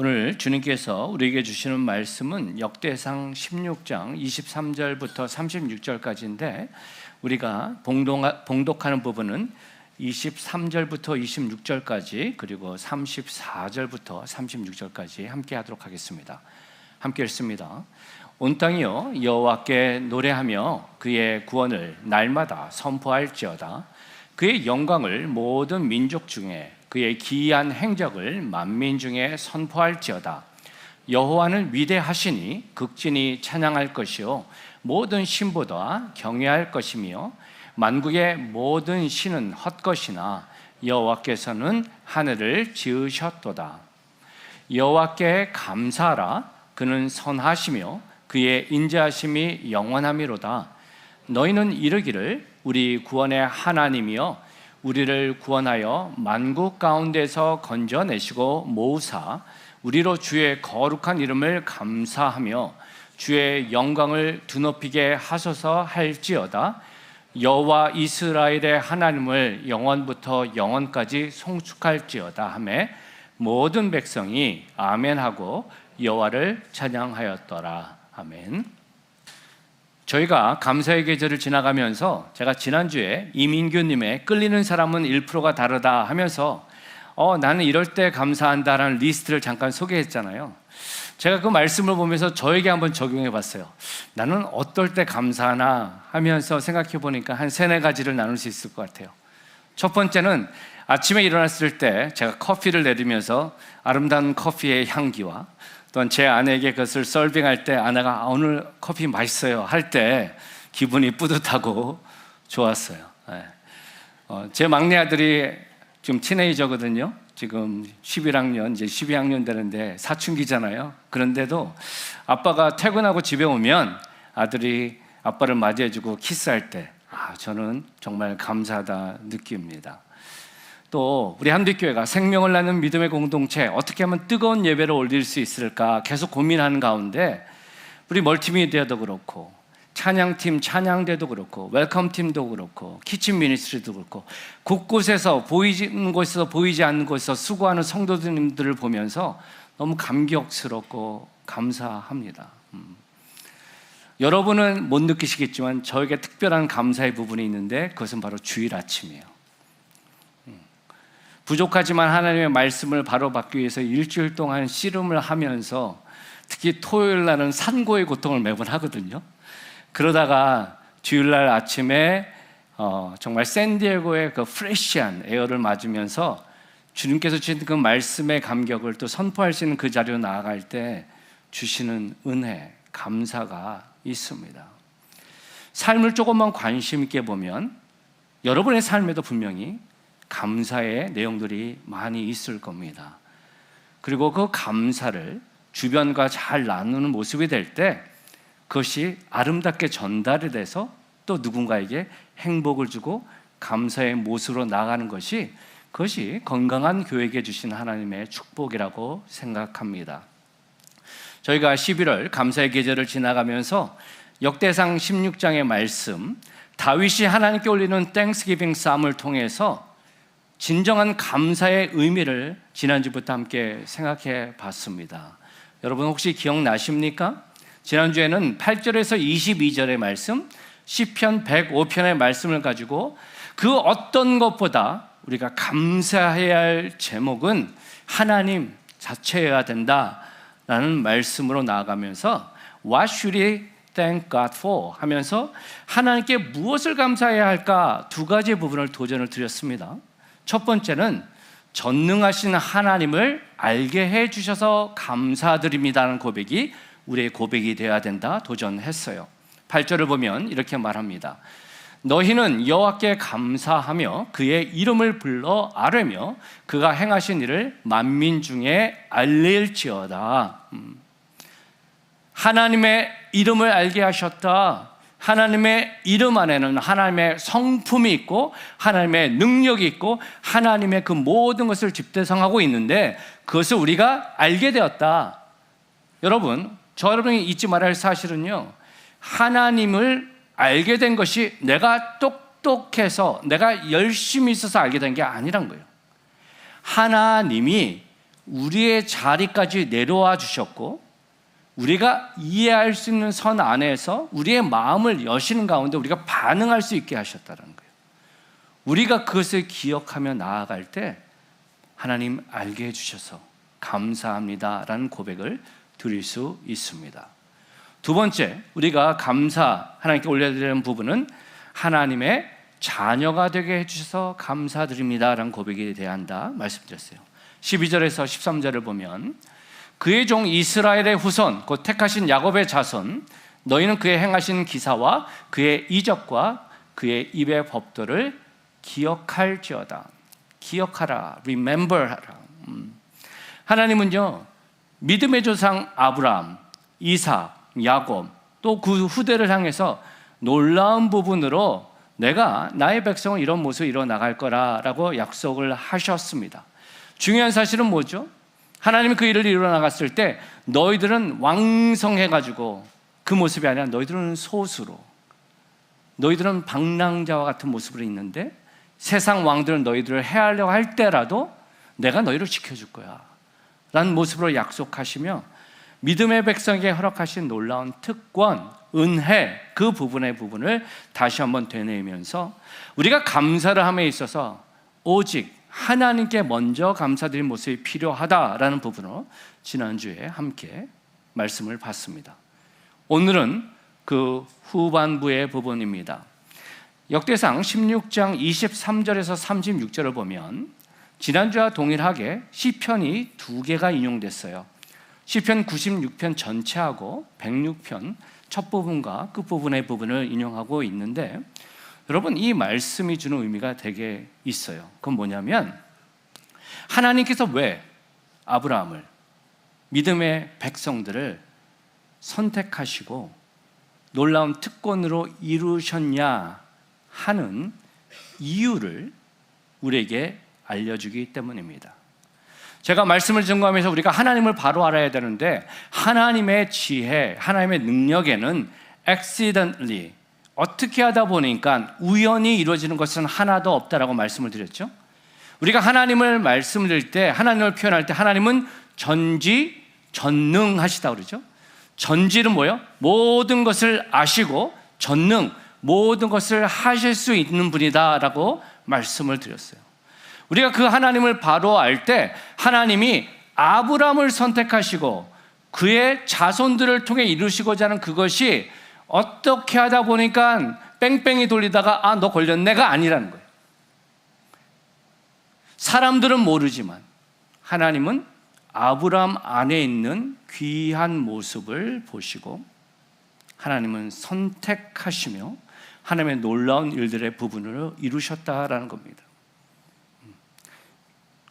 오늘 주님께서 우리에게 주시는 말씀은 역대상 16장 23절부터 36절까지인데 우리가 봉독하는 부분은 23절부터 26절까지 그리고 34절부터 36절까지 함께 하도록 하겠습니다. 함께 읽습니다. 온 땅이여 여호와께 노래하며 그의 구원을 날마다 선포할지어다. 그의 영광을 모든 민족 중에 그의 기이한 행적을 만민 중에 선포할지어다. 여호와는 위대하시니 극진히 찬양할 것이요 모든 신보다 경외할 것이며 만국의 모든 신은 헛것이나 여호와께서는 하늘을 지으셨도다. 여호와께 감사하라. 그는 선하시며 그의 인자하심이 영원하미로다. 너희는 이르기를 우리 구원의 하나님이여 우리를 구원하여 만국 가운데서 건져내시고 모으사 우리로 주의 거룩한 이름을 감사하며 주의 영광을 드높이게 하소서 할지어다. 여호와 이스라엘의 하나님을 영원부터 영원까지 송축할지어다 하매 모든 백성이 아멘하고 여호와를 찬양하였더라. 아멘. 저희가 감사의 계절을 지나가면서 제가 지난주에 이민규님의 끌리는 사람은 1%가 다르다 하면서 나는 이럴 때 감사한다라는 리스트를 잠깐 소개했잖아요. 제가 그 말씀을 보면서 저에게 한번 적용해 봤어요. 나는 어떨 때 감사하나 하면서 생각해 보니까 한 3-4가지를 나눌 수 있을 것 같아요. 첫 번째는 아침에 일어났을 때 제가 커피를 내리면서 아름다운 커피의 향기와 또한 제 아내에게 그것을 서빙할 때 아내가 오늘 커피 맛있어요 할 때 기분이 뿌듯하고 좋았어요. 제 막내 아들이 지금 티네이저거든요. 지금 11학년, 이제 12학년 되는데 사춘기잖아요. 그런데도 아빠가 퇴근하고 집에 오면 아들이 아빠를 맞이해주고 키스할 때 저는 정말 감사하다 느낍니다. 또 우리 한빛교회가 생명을 낳는 믿음의 공동체 어떻게 하면 뜨거운 예배를 올릴 수 있을까 계속 고민하는 가운데 우리 멀티미디어도 그렇고 찬양팀 찬양대도 그렇고 웰컴팀도 그렇고 키친 미니스트리도 그렇고 곳곳에서 보이는 곳에서 보이지 않는 곳에서 수고하는 성도님들을 보면서 너무 감격스럽고 감사합니다. 여러분은 못 느끼시겠지만 저에게 특별한 감사의 부분이 있는데 그것은 바로 주일 아침이에요. 부족하지만 하나님의 말씀을 바로 받기 위해서 일주일 동안 씨름을 하면서 특히 토요일 날은 산고의 고통을 매번 하거든요. 그러다가 주일날 아침에 정말 샌디에고의 그 프레시한 에어를 맞으면서 주님께서 주신 그 말씀의 감격을 또 선포할 수 있는 그 자리로 나아갈 때 주시는 은혜, 감사가 있습니다. 삶을 조금만 관심 있게 보면 여러분의 삶에도 분명히 감사의 내용들이 많이 있을 겁니다. 그리고 그 감사를 주변과 잘 나누는 모습이 될 때 그것이 아름답게 전달이 돼서 또 누군가에게 행복을 주고 감사의 모습으로 나가는 것이 그것이 건강한 교회에게 주신 하나님의 축복이라고 생각합니다. 저희가 11월 감사의 계절을 지나가면서 역대상 16장의 말씀 다윗이 하나님께 올리는 땡스기빙 쌈을 통해서 진정한 감사의 의미를 지난주부터 함께 생각해 봤습니다. 여러분 혹시 기억나십니까? 지난주에는 8절에서 22절의 말씀, 시편 105편의 말씀을 가지고 그 어떤 것보다 우리가 감사해야 할 제목은 하나님 자체여야 된다라는 말씀으로 나아가면서 What should we thank God for? 하면서 하나님께 무엇을 감사해야 할까 2가지 부분을 도전을 드렸습니다. 첫 번째는 전능하신 하나님을 알게 해주셔서 감사드립니다라는 고백이 우리의 고백이 되어야 된다 도전했어요. 8절을 보면 이렇게 말합니다. 너희는 여호와께 감사하며 그의 이름을 불러 아뢰며 그가 행하신 일을 만민 중에 알릴지어다. 하나님의 이름을 알게 하셨다. 하나님의 이름 안에는 하나님의 성품이 있고 하나님의 능력이 있고 하나님의 그 모든 것을 집대성하고 있는데 그것을 우리가 알게 되었다. 여러분, 여러분이 잊지 말아야 할 사실은요, 하나님을 알게 된 것이 내가 똑똑해서 내가 열심히 있어서 알게 된 게 아니란 거예요. 하나님이 우리의 자리까지 내려와 주셨고 우리가 이해할 수 있는 선 안에서 우리의 마음을 여시는 가운데 우리가 반응할 수 있게 하셨다는 거예요. 우리가 그것을 기억하며 나아갈 때 하나님 알게 해주셔서 감사합니다라는 고백을 드릴 수 있습니다. 두 번째, 우리가 하나님께 올려드리는 부분은 하나님의 자녀가 되게 해주셔서 감사드립니다라는 고백에 대한다 말씀드렸어요. 12절에서 13절을 보면 그의 종 이스라엘의 후손 곧 택하신 야곱의 자손 너희는 그의 행하신 기사와 그의 이적과 그의 입의 법도를 기억할지어다. 기억하라, remember 하라. 하나님은요 믿음의 조상 아브라함, 이삭, 야곱 또 그 후대를 향해서 놀라운 부분으로 내가 나의 백성을 이런 모습으로 이뤄나갈 거라고 약속을 하셨습니다. 중요한 사실은 뭐죠? 하나님이 그 일을 이뤄나갔을 때 너희들은 왕성해가지고 그 모습이 아니라 너희들은 소수로, 너희들은 방랑자와 같은 모습으로 있는데 세상 왕들은 너희들을 해하려고 할 때라도 내가 너희를 지켜줄 거야 라는 모습으로 약속하시며 믿음의 백성에게 허락하신 놀라운 특권, 은혜 그 부분을 다시 한번 되뇌이면서 우리가 감사를 함에 있어서 오직 하나님께 먼저 감사드린 모습이 필요하다라는 부분으로 지난주에 함께 말씀을 봤습니다. 오늘은 그 후반부의 부분입니다. 역대상 16장 23절에서 36절을 보면 지난주와 동일하게 시편이 2개가 인용됐어요. 시편 96편 전체하고 106편 첫 부분과 끝부분의 부분을 인용하고 있는데 여러분 이 말씀이 주는 의미가 되게 있어요. 그건 뭐냐면 하나님께서 왜 아브라함을 믿음의 백성들을 선택하시고 놀라운 특권으로 이루셨냐 하는 이유를 우리에게 알려주기 때문입니다. 제가 말씀을 증거하면서 우리가 하나님을 바로 알아야 되는데 하나님의 지혜, 하나님의 능력에는 accidentally 어떻게 하다 보니까 우연히 이루어지는 것은 하나도 없다라고 말씀을 드렸죠. 우리가 하나님을 말씀드릴 때, 하나님을 표현할 때 하나님은 전지전능하시다 그러죠. 전지는 뭐예요? 모든 것을 아시고 전능, 모든 것을 하실 수 있는 분이다라고 말씀을 드렸어요. 우리가 그 하나님을 바로 알 때 하나님이 아브라함을 선택하시고 그의 자손들을 통해 이루시고자 하는 그것이 어떻게 하다 보니까 뺑뺑이 돌리다가 너 걸렸네가 아니라는 거예요. 사람들은 모르지만 하나님은 아브라함 안에 있는 귀한 모습을 보시고 하나님은 선택하시며 하나님의 놀라운 일들의 부분을 이루셨다라는 겁니다.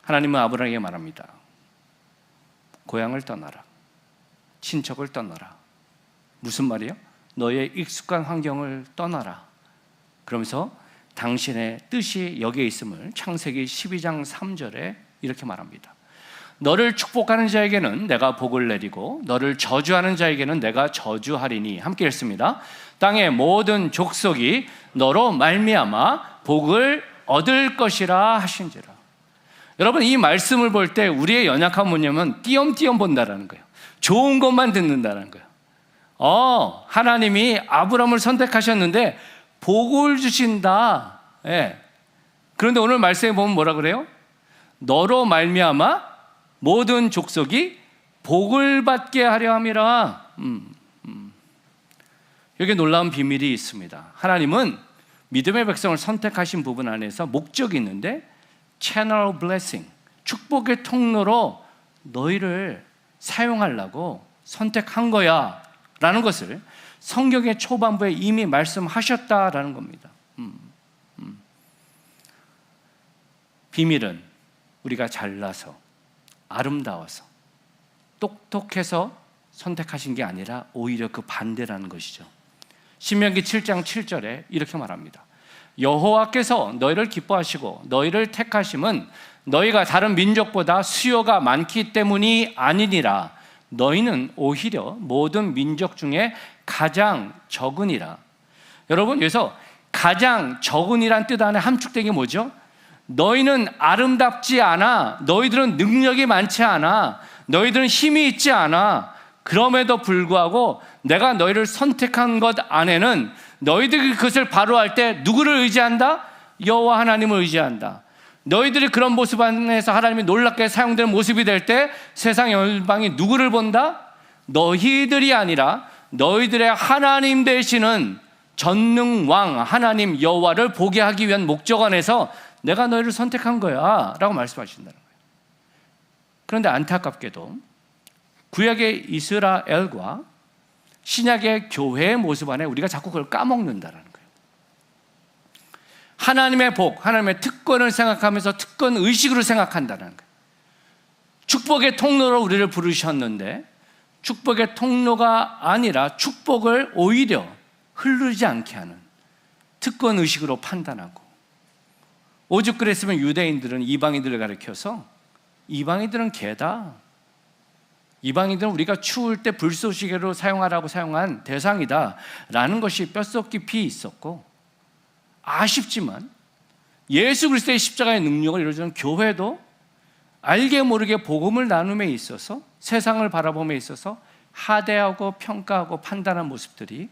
하나님은 아브라함에게 말합니다. 고향을 떠나라. 친척을 떠나라. 무슨 말이에요? 너의 익숙한 환경을 떠나라. 그러면서 당신의 뜻이 여기에 있음을 창세기 12장 3절에 이렇게 말합니다. 너를 축복하는 자에게는 내가 복을 내리고 너를 저주하는 자에게는 내가 저주하리니. 함께 읽습니다. 땅의 모든 족속이 너로 말미암아 복을 얻을 것이라 하신지라. 여러분 이 말씀을 볼 때 우리의 연약함은 뭐냐면 띄엄띄엄 본다라는 거예요. 좋은 것만 듣는다는 거예요. 하나님이 아브라함을 선택하셨는데 복을 주신다. 예. 그런데 오늘 말씀에 보면 뭐라 그래요? 너로 말미암아 모든 족속이 복을 받게 하려 함이라. 여기에 놀라운 비밀이 있습니다. 하나님은 믿음의 백성을 선택하신 부분 안에서 목적이 있는데 Channel of Blessing, 축복의 통로로 너희를 사용하려고 선택한 거야 라는 것을 성경의 초반부에 이미 말씀하셨다라는 겁니다. 비밀은 우리가 잘나서 아름다워서 똑똑해서 선택하신 게 아니라 오히려 그 반대라는 것이죠. 신명기 7장 7절에 이렇게 말합니다. 여호와께서 너희를 기뻐하시고 너희를 택하심은 너희가 다른 민족보다 수요가 많기 때문이 아니니라. 너희는 오히려 모든 민족 중에 가장 적으니라. 여러분 여기서 가장 적은이란 뜻 안에 함축된 게 뭐죠? 너희는 아름답지 않아. 너희들은 능력이 많지 않아. 너희들은 힘이 있지 않아. 그럼에도 불구하고 내가 너희를 선택한 것 안에는 너희들이 그것을 바로할 때 누구를 의지한다? 여호와 하나님을 의지한다. 너희들이 그런 모습 안에서 하나님이 놀랍게 사용되는 모습이 될 때 세상 열방이 누구를 본다? 너희들이 아니라 너희들의 하나님 되시는 전능왕 하나님 여호와를 보게 하기 위한 목적 안에서 내가 너희를 선택한 거야 라고 말씀하신다는 거예요. 그런데 안타깝게도 구약의 이스라엘과 신약의 교회의 모습 안에 우리가 자꾸 그걸 까먹는다는 거예요. 하나님의 복, 하나님의 특권을 생각하면서 특권 의식으로 생각한다는 거예요. 축복의 통로로 우리를 부르셨는데 축복의 통로가 아니라 축복을 오히려 흐르지 않게 하는 특권 의식으로 판단하고, 오죽 그랬으면 유대인들은 이방인들을 가리켜서 이방인들은 개다, 이방인들은 우리가 추울 때 불쏘시개로 사용하라고 사용한 대상이다 라는 것이 뼛속 깊이 있었고, 아쉽지만 예수 그리스도의 십자가의 능력을 이루어주는 교회도 알게 모르게 복음을 나눔에 있어서, 세상을 바라봄에 있어서 하대하고 평가하고 판단한 모습들이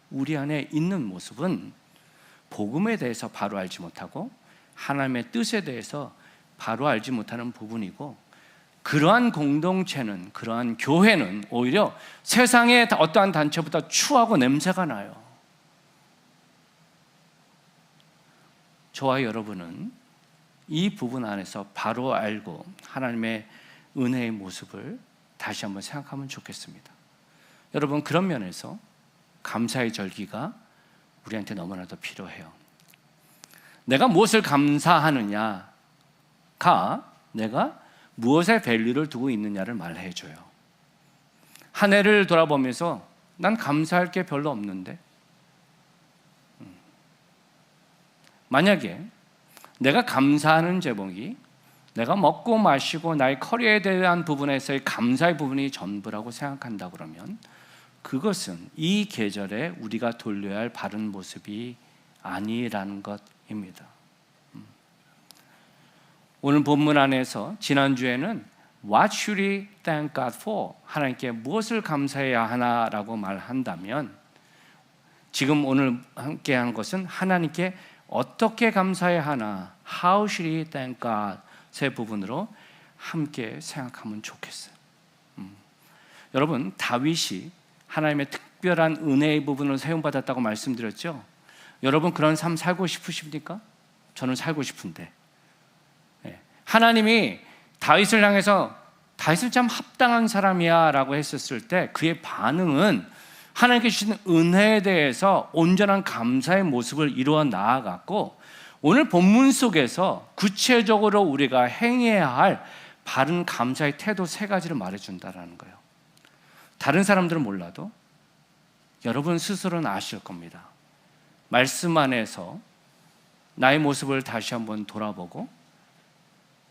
우리 안에 있는 모습은 복음에 대해서 바로 알지 못하고 하나님의 뜻에 대해서 바로 알지 못하는 부분이고, 그러한 공동체는, 그러한 교회는 오히려 세상의 어떠한 단체보다 추하고 냄새가 나요. 저와 여러분은 이 부분 안에서 바로 알고 하나님의 은혜의 모습을 다시 한번 생각하면 좋겠습니다. 여러분, 그런 면에서 감사의 절기가 우리한테 너무나도 필요해요. 내가 무엇을 감사하느냐가 내가 무엇에 밸류를 두고 있느냐를 말해줘요. 한 해를 돌아보면서 난 감사할 게 별로 없는데, 만약에 내가 감사하는 제목이 내가 먹고 마시고 나의 커리어에 대한 부분에서의 감사의 부분이 전부라고 생각한다 그러면 그것은 이 계절에 우리가 돌려야 할 바른 모습이 아니라는 것입니다. 오늘 본문 안에서 지난주에는 What should we thank God for? 하나님께 무엇을 감사해야 하나라고 말한다면, 지금 오늘 함께 한 것은 하나님께 어떻게 감사해야 하나, How should we thank God의 부분으로 함께 생각하면 좋겠어요. 여러분, 다윗이 하나님의 특별한 은혜의 부분을 사용받았다고 말씀드렸죠. 여러분, 그런 삶 살고 싶으십니까? 저는 살고 싶은데, 하나님이 다윗을 향해서 다윗은 참 합당한 사람이야 라고 했었을 때 그의 반응은 하나님께 주신 은혜에 대해서 온전한 감사의 모습을 이루어 나아갔고, 오늘 본문 속에서 구체적으로 우리가 행해야 할 바른 감사의 태도 3가지를 말해준다는 거예요. 다른 사람들은 몰라도 여러분 스스로는 아실 겁니다. 말씀 안에서 나의 모습을 다시 한번 돌아보고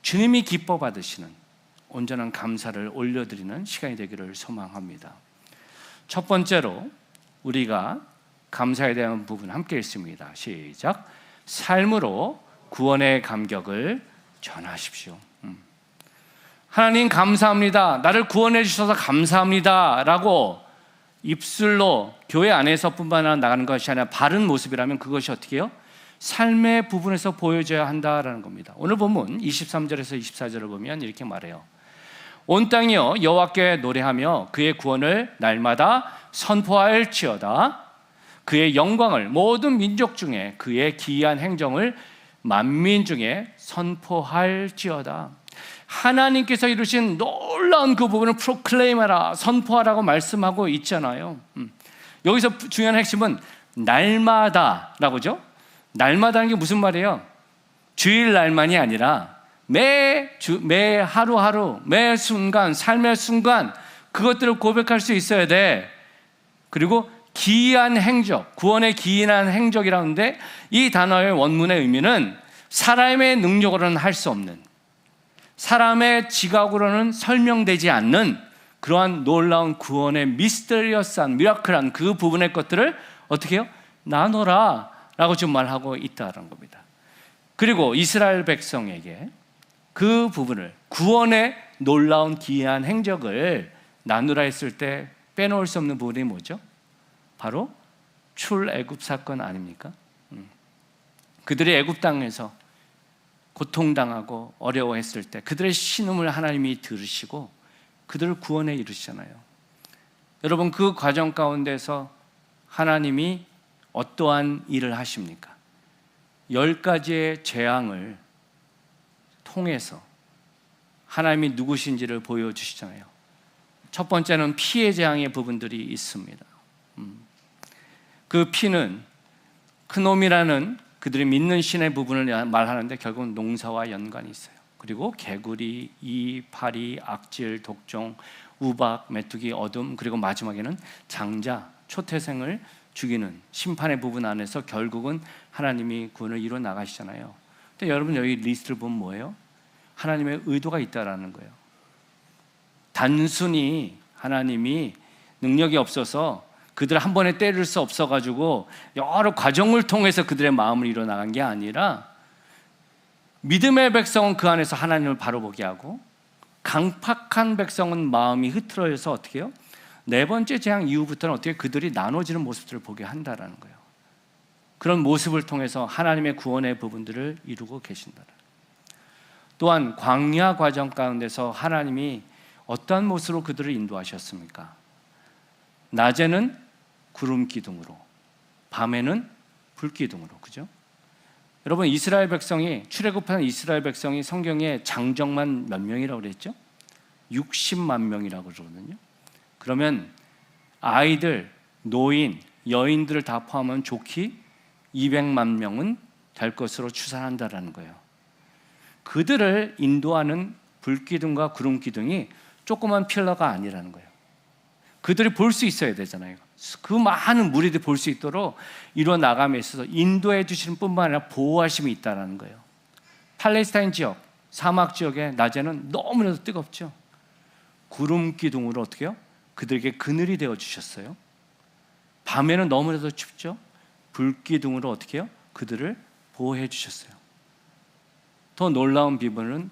주님이 기뻐 받으시는 온전한 감사를 올려드리는 시간이 되기를 소망합니다. 첫 번째로 우리가 감사에 대한 부분 함께 읽습니다. 시작. 삶으로 구원의 감격을 전하십시오. 하나님 감사합니다, 나를 구원해 주셔서 감사합니다 라고 입술로 교회 안에서뿐만 아니라 나가는 것이 아니라 바른 모습이라면 그것이 어떻게 해요? 삶의 부분에서 보여져야 한다라는 겁니다. 오늘 본문 23절에서 24절을 보면 이렇게 말해요. 온 땅이여 여호와께 노래하며 그의 구원을 날마다 선포할지어다. 그의 영광을 모든 민족 중에, 그의 기이한 행정을 만민 중에 선포할지어다. 하나님께서 이루신 놀라운 그 부분을 프로클레임하라, 선포하라고 말씀하고 있잖아요. 여기서 중요한 핵심은 날마다라고죠. 날마다는 게 무슨 말이에요? 주일날만이 아니라 매 하루하루, 매 순간, 삶의 순간 그것들을 고백할 수 있어야 돼. 그리고 기이한 행적, 구원의 기이한 행적이라는데 이 단어의 원문의 의미는 사람의 능력으로는 할 수 없는, 사람의 지각으로는 설명되지 않는 그러한 놀라운 구원의 미스터리어스한, 미라클한 그 부분의 것들을 어떻게 해요? 나눠라 라고 지금 말하고 있다는 겁니다. 그리고 이스라엘 백성에게 그 부분을 구원의 놀라운 기이한 행적을 나누라 했을 때 빼놓을 수 없는 부분이 뭐죠? 바로 출애굽 사건 아닙니까? 그들이 애굽 땅에서 고통당하고 어려워했을 때 그들의 신음을 하나님이 들으시고 그들을 구원에 이르시잖아요. 여러분, 그 과정 가운데서 하나님이 어떠한 일을 하십니까? 10가지의 재앙을 통해서 하나님이 누구신지를 보여주시잖아요. 첫 번째는 피의 재앙의 부분들이 있습니다. 그 피는 크놈이라는 그들이 믿는 신의 부분을 말하는데 결국은 농사와 연관이 있어요. 그리고 개구리, 이, 파리, 악질, 독종, 우박, 메뚜기, 어둠, 그리고 마지막에는 장자, 초태생을 죽이는 심판의 부분 안에서 결국은 하나님이 구원을 이루어 나가시잖아요. 근데 여러분, 여기 리스트를 보면 뭐예요? 하나님의 의도가 있다라는 거예요. 단순히 하나님이 능력이 없어서 그들을 한 번에 때릴 수 없어가지고 여러 과정을 통해서 그들의 마음을 이뤄나간 게 아니라 믿음의 백성은 그 안에서 하나님을 바로 보게 하고 강팍한 백성은 마음이 흐트러져서 어떻게 해요? 네 번째 재앙 이후부터는 어떻게 그들이 나눠지는 모습들을 보게 한다라는 거예요. 그런 모습을 통해서 하나님의 구원의 부분들을 이루고 계신다. 또한 광야 과정 가운데서 하나님이 어떠한 모습으로 그들을 인도하셨습니까? 낮에는 구름 기둥으로, 밤에는 불 기둥으로, 그죠? 여러분, 이스라엘 백성이, 출애굽한 이스라엘 백성이 성경에 장정만 몇 명이라고 그랬죠? 60만 명이라고 그러거든요. 그러면 아이들, 노인, 여인들을 다 포함하면 좋게 200만 명은 될 것으로 추산한다라는 거예요. 그들을 인도하는 불기둥과 구름기둥이 조그만 필러가 아니라는 거예요. 그들이 볼 수 있어야 되잖아요. 그 많은 무리들이 볼 수 있도록 이루어 나감에 있어서 인도해 주시는 뿐만 아니라 보호하심이 있다는 거예요. 팔레스타인 지역, 사막 지역에 낮에는 너무나도 뜨겁죠. 구름 기둥으로 어떻게 해요? 그들에게 그늘이 되어 주셨어요. 밤에는 너무나도 춥죠. 불 기둥으로 어떻게 해요? 그들을 보호해 주셨어요. 더 놀라운 부분은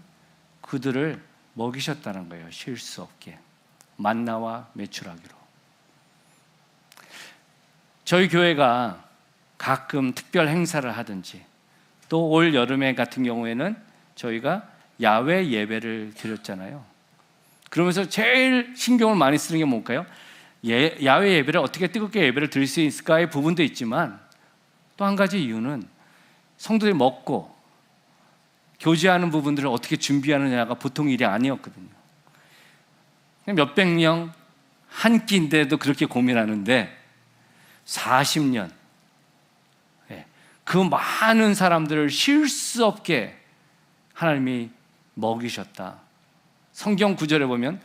그들을 먹이셨다는 거예요. 쉴 수 없게 만나와 메추라기로. 저희 교회가 가끔 특별 행사를 하든지 또 올 여름에 같은 경우에는 저희가 야외 예배를 드렸잖아요. 그러면서 제일 신경을 많이 쓰는 게 뭘까요? 야외 예배를 어떻게 뜨겁게 예배를 드릴 수 있을까의 부분도 있지만 또 한 가지 이유는 성도들이 먹고 교제하는 부분들을 어떻게 준비하느냐가 보통 일이 아니었거든요. 몇백 명 한 끼인데도 그렇게 고민하는데 40년 그 많은 사람들을 쉴 수 없게 하나님이 먹이셨다. 성경 구절에 보면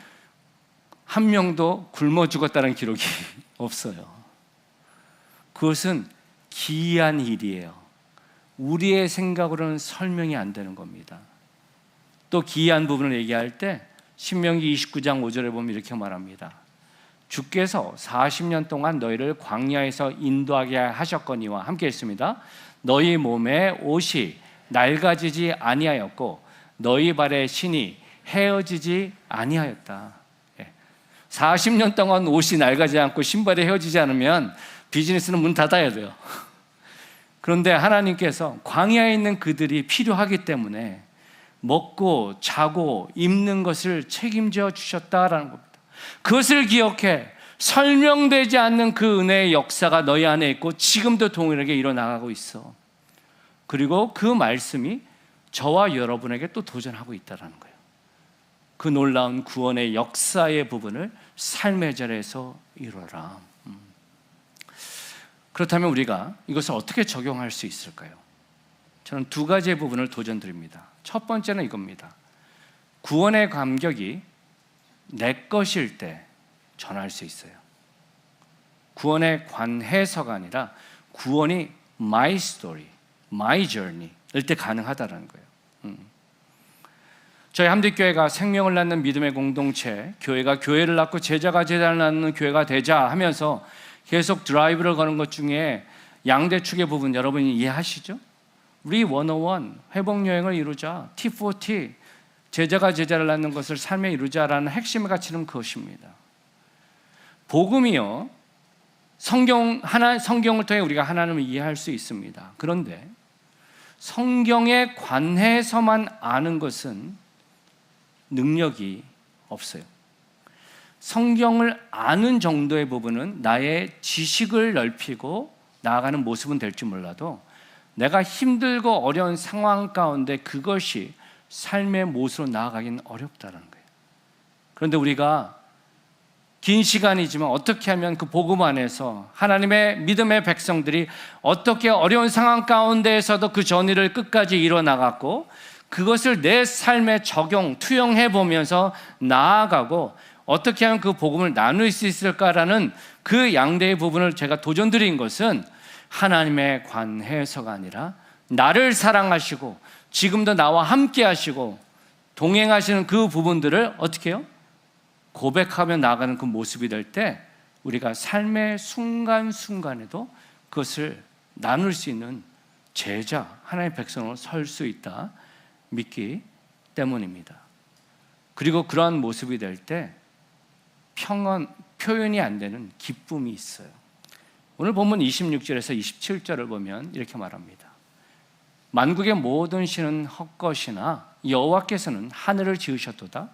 한 명도 굶어 죽었다는 기록이 없어요. 그것은 기이한 일이에요. 우리의 생각으로는 설명이 안 되는 겁니다. 또 기이한 부분을 얘기할 때 신명기 29장 5절에 보면 이렇게 말합니다. 주께서 40년 동안 너희를 광야에서 인도하게 하셨거니와 함께 했습니다. 너희 몸에 옷이 낡아지지 아니하였고 너희 발에 신이 헤어지지 아니하였다. 40년 동안 옷이 낡아지지 않고 신발이 헤어지지 않으면 비즈니스는 문 닫아야 돼요. 그런데 하나님께서 광야에 있는 그들이 필요하기 때문에 먹고 자고 입는 것을 책임져 주셨다라는 겁니다. 그것을 기억해. 설명되지 않는 그 은혜의 역사가 너희 안에 있고 지금도 동일하게 일어나가고 있어. 그리고 그 말씀이 저와 여러분에게 또 도전하고 있다는 거예요. 그 놀라운 구원의 역사의 부분을 삶의 자리에서 이루어라. 그렇다면 우리가 이것을 어떻게 적용할 수 있을까요? 저는 두 가지의 부분을 도전드립니다. 첫 번째는 이겁니다. 구원의 감격이 내 것일 때 전할 수 있어요. 구원에 관해서가 아니라 구원이 my story, my journey 일 때 가능하다는 거예요. 저희 함대교회가 생명을 낳는 믿음의 공동체, 교회가 교회를 낳고 제자가 제자를 낳는 교회가 되자 하면서 계속 드라이브를 거는 것 중에 양대축의 부분 여러분이 이해하시죠? 우리 101 회복 여행을 이루자, T4T 제자가 제자를 낳는 것을 삶에 이루자라는 핵심의 가치는 그것입니다. 복음이요, 성경을 통해 우리가 하나님을 이해할 수 있습니다. 그런데 성경에 관해서만 아는 것은 능력이 없어요. 성경을 아는 정도의 부분은 나의 지식을 넓히고 나아가는 모습은 될지 몰라도 내가 힘들고 어려운 상황 가운데 그것이 삶의 모습으로 나아가기는 어렵다는 거예요. 그런데 우리가 긴 시간이지만 어떻게 하면 그 복음 안에서 하나님의 믿음의 백성들이 어떻게 어려운 상황 가운데에서도 그 전의를 끝까지 이뤄나갔고 그것을 내 삶에 투영해 보면서 나아가고 어떻게 하면 그 복음을 나눌 수 있을까라는 그 양대의 부분을 제가 도전드린 것은 하나님의 관해서가 아니라 나를 사랑하시고 지금도 나와 함께 하시고 동행하시는 그 부분들을 어떻게 해요? 고백하며 나아가는 그 모습이 될 때 우리가 삶의 순간순간에도 그것을 나눌 수 있는 제자, 하나님의 백성으로 설 수 있다 믿기 때문입니다. 그리고 그러한 모습이 될 때 표현이 안 되는 기쁨이 있어요. 오늘 본문 26절에서 27절을 보면 이렇게 말합니다. 만국의 모든 신은 헛것이나 여호와께서는 하늘을 지으셨도다.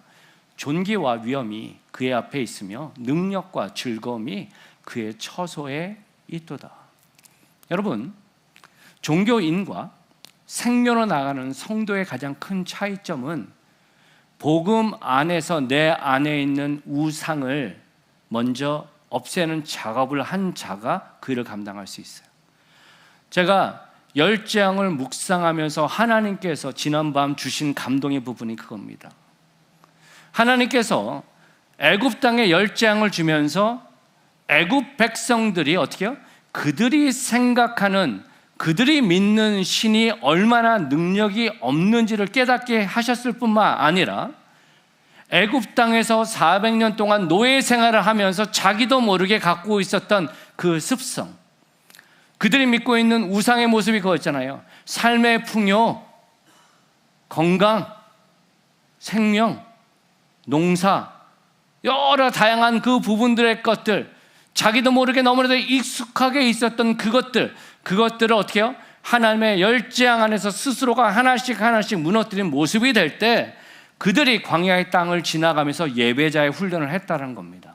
존귀와 위엄이 그의 앞에 있으며 능력과 즐거움이 그의 처소에 있도다. 여러분, 종교인과 생명으로 나가는 성도의 가장 큰 차이점은 복음 안에서 내 안에 있는 우상을 먼저 없애는 작업을 한 자가 그 일을 감당할 수 있어요. 제가 10장을 묵상하면서 하나님께서 지난밤 주신 감동의 부분이 그겁니다. 하나님께서 애굽 땅에 10장을 주면서 애굽 백성들이 어떻게 해요? 그들이 생각하는, 그들이 믿는 신이 얼마나 능력이 없는지를 깨닫게 하셨을 뿐만 아니라 애굽 땅에서 400년 동안 노예 생활을 하면서 자기도 모르게 갖고 있었던 그 습성, 그들이 믿고 있는 우상의 모습이 그거였잖아요. 삶의 풍요, 건강, 생명, 농사, 여러 다양한 그 부분들의 것들, 자기도 모르게 너무나도 익숙하게 있었던 그것들을 어떻게 해요? 하나님의 10재앙 안에서 스스로가 하나씩 무너뜨린 모습이 될 때 그들이 광야의 땅을 지나가면서 예배자의 훈련을 했다는 겁니다.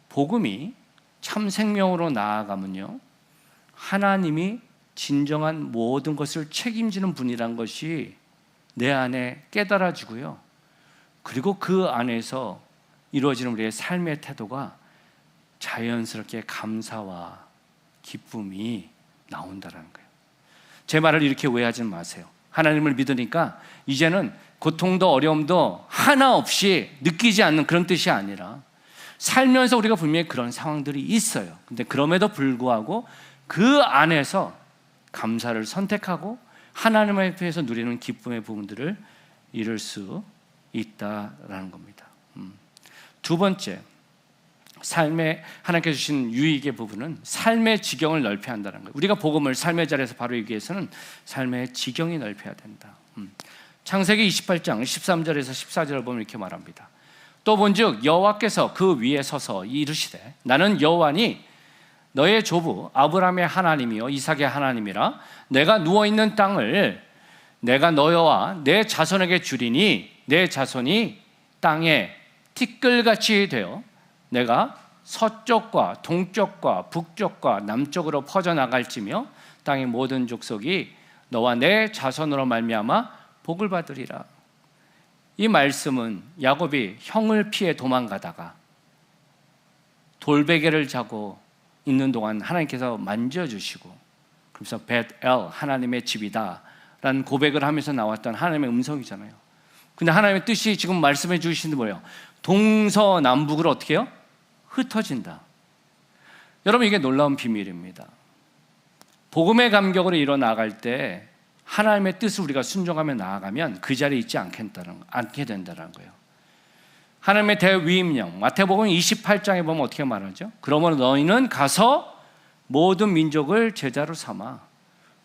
복음이 참 생명으로 나아가면요, 하나님이 진정한 모든 것을 책임지는 분이란 것이 내 안에 깨달아지고요, 그리고 그 안에서 이루어지는 우리의 삶의 태도가 자연스럽게 감사와 기쁨이 나온다는 거예요. 제 말을 이렇게 오해하지 마세요. 하나님을 믿으니까 이제는 고통도 어려움도 하나 없이 느끼지 않는 그런 뜻이 아니라 살면서 우리가 분명히 그런 상황들이 있어요. 근데 그럼에도 불구하고 그 안에서 감사를 선택하고 하나님 앞에서 누리는 기쁨의 부분들을 이룰 수 있다라는 겁니다. 두 번째, 삶의 하나님께서 주신 유익의 부분은 삶의 지경을 넓혀야 한다는 거예요. 우리가 복음을 삶의 자리에서 바로 이기 위해서는 삶의 지경이 넓혀야 된다. 창세기 28장 13절에서 14절을 보면 이렇게 말합니다. 또 본즉 여호와께서 그 위에 서서 이르시되 나는 여호와니 너의 조부 아브라함의 하나님이요 이삭의 하나님이라. 내가 누워있는 땅을 내가 너와 내 자손에게 주리니 내 자손이 땅에 티끌같이 되어 내가 서쪽과 동쪽과 북쪽과 남쪽으로 퍼져나갈지며 땅의 모든 족속이 너와 내 자손으로 말미암아 복을 받으리라. 이 말씀은 야곱이 형을 피해 도망가다가 돌베개를 자고 있는 동안 하나님께서 만져주시고, 그래서 벳엘 하나님의 집이다 라는 고백을 하면서 나왔던 하나님의 음성이잖아요. 근데 하나님의 뜻이 지금 말씀해 주시는 뭐예요? 동서남북으로 어떻게 해요? 흩어진다. 여러분, 이게 놀라운 비밀입니다. 복음의 감격으로 일어나갈 때 하나님의 뜻을 우리가 순종하며 나아가면 그 자리에 있지 않게 된다는 거예요. 하나님의 대위임령, 마태복음 28장에 보면 어떻게 말하죠? 그러므로 너희는 가서 모든 민족을 제자로 삼아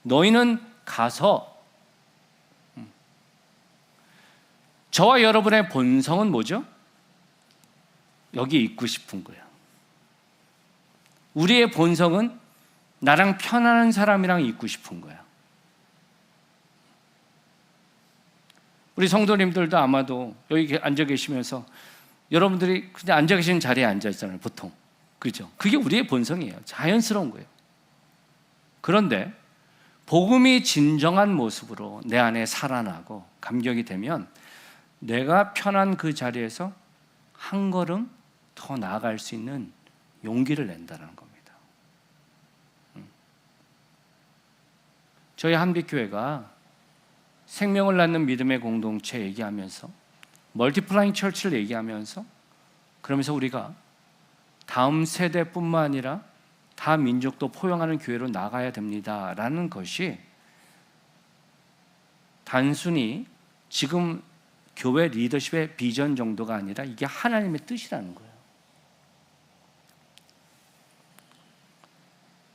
너희는 가서. 저와 여러분의 본성은 뭐죠? 여기 있고 싶은 거예요. 우리의 본성은 나랑 편안한 사람이랑 있고 싶은 거야. 우리 성도님들도 아마도 여기 앉아 계시면서 여러분들이 그냥 앉아 계신 자리에 앉아 있잖아요, 보통. 그죠? 그게 우리의 본성이에요. 자연스러운 거예요. 그런데 복음이 진정한 모습으로 내 안에 살아나고 감격이 되면 내가 편한 그 자리에서 한 걸음 더 나아갈 수 있는 용기를 낸다는 겁니다. 저희 한빛교회가 생명을 낳는 믿음의 공동체 얘기하면서 멀티플라잉 처치를 얘기하면서 그러면서 우리가 다음 세대뿐만 아니라 다 민족도 포용하는 교회로 나가야 됩니다라는 것이 단순히 지금 교회 리더십의 비전 정도가 아니라 이게 하나님의 뜻이라는 거예요.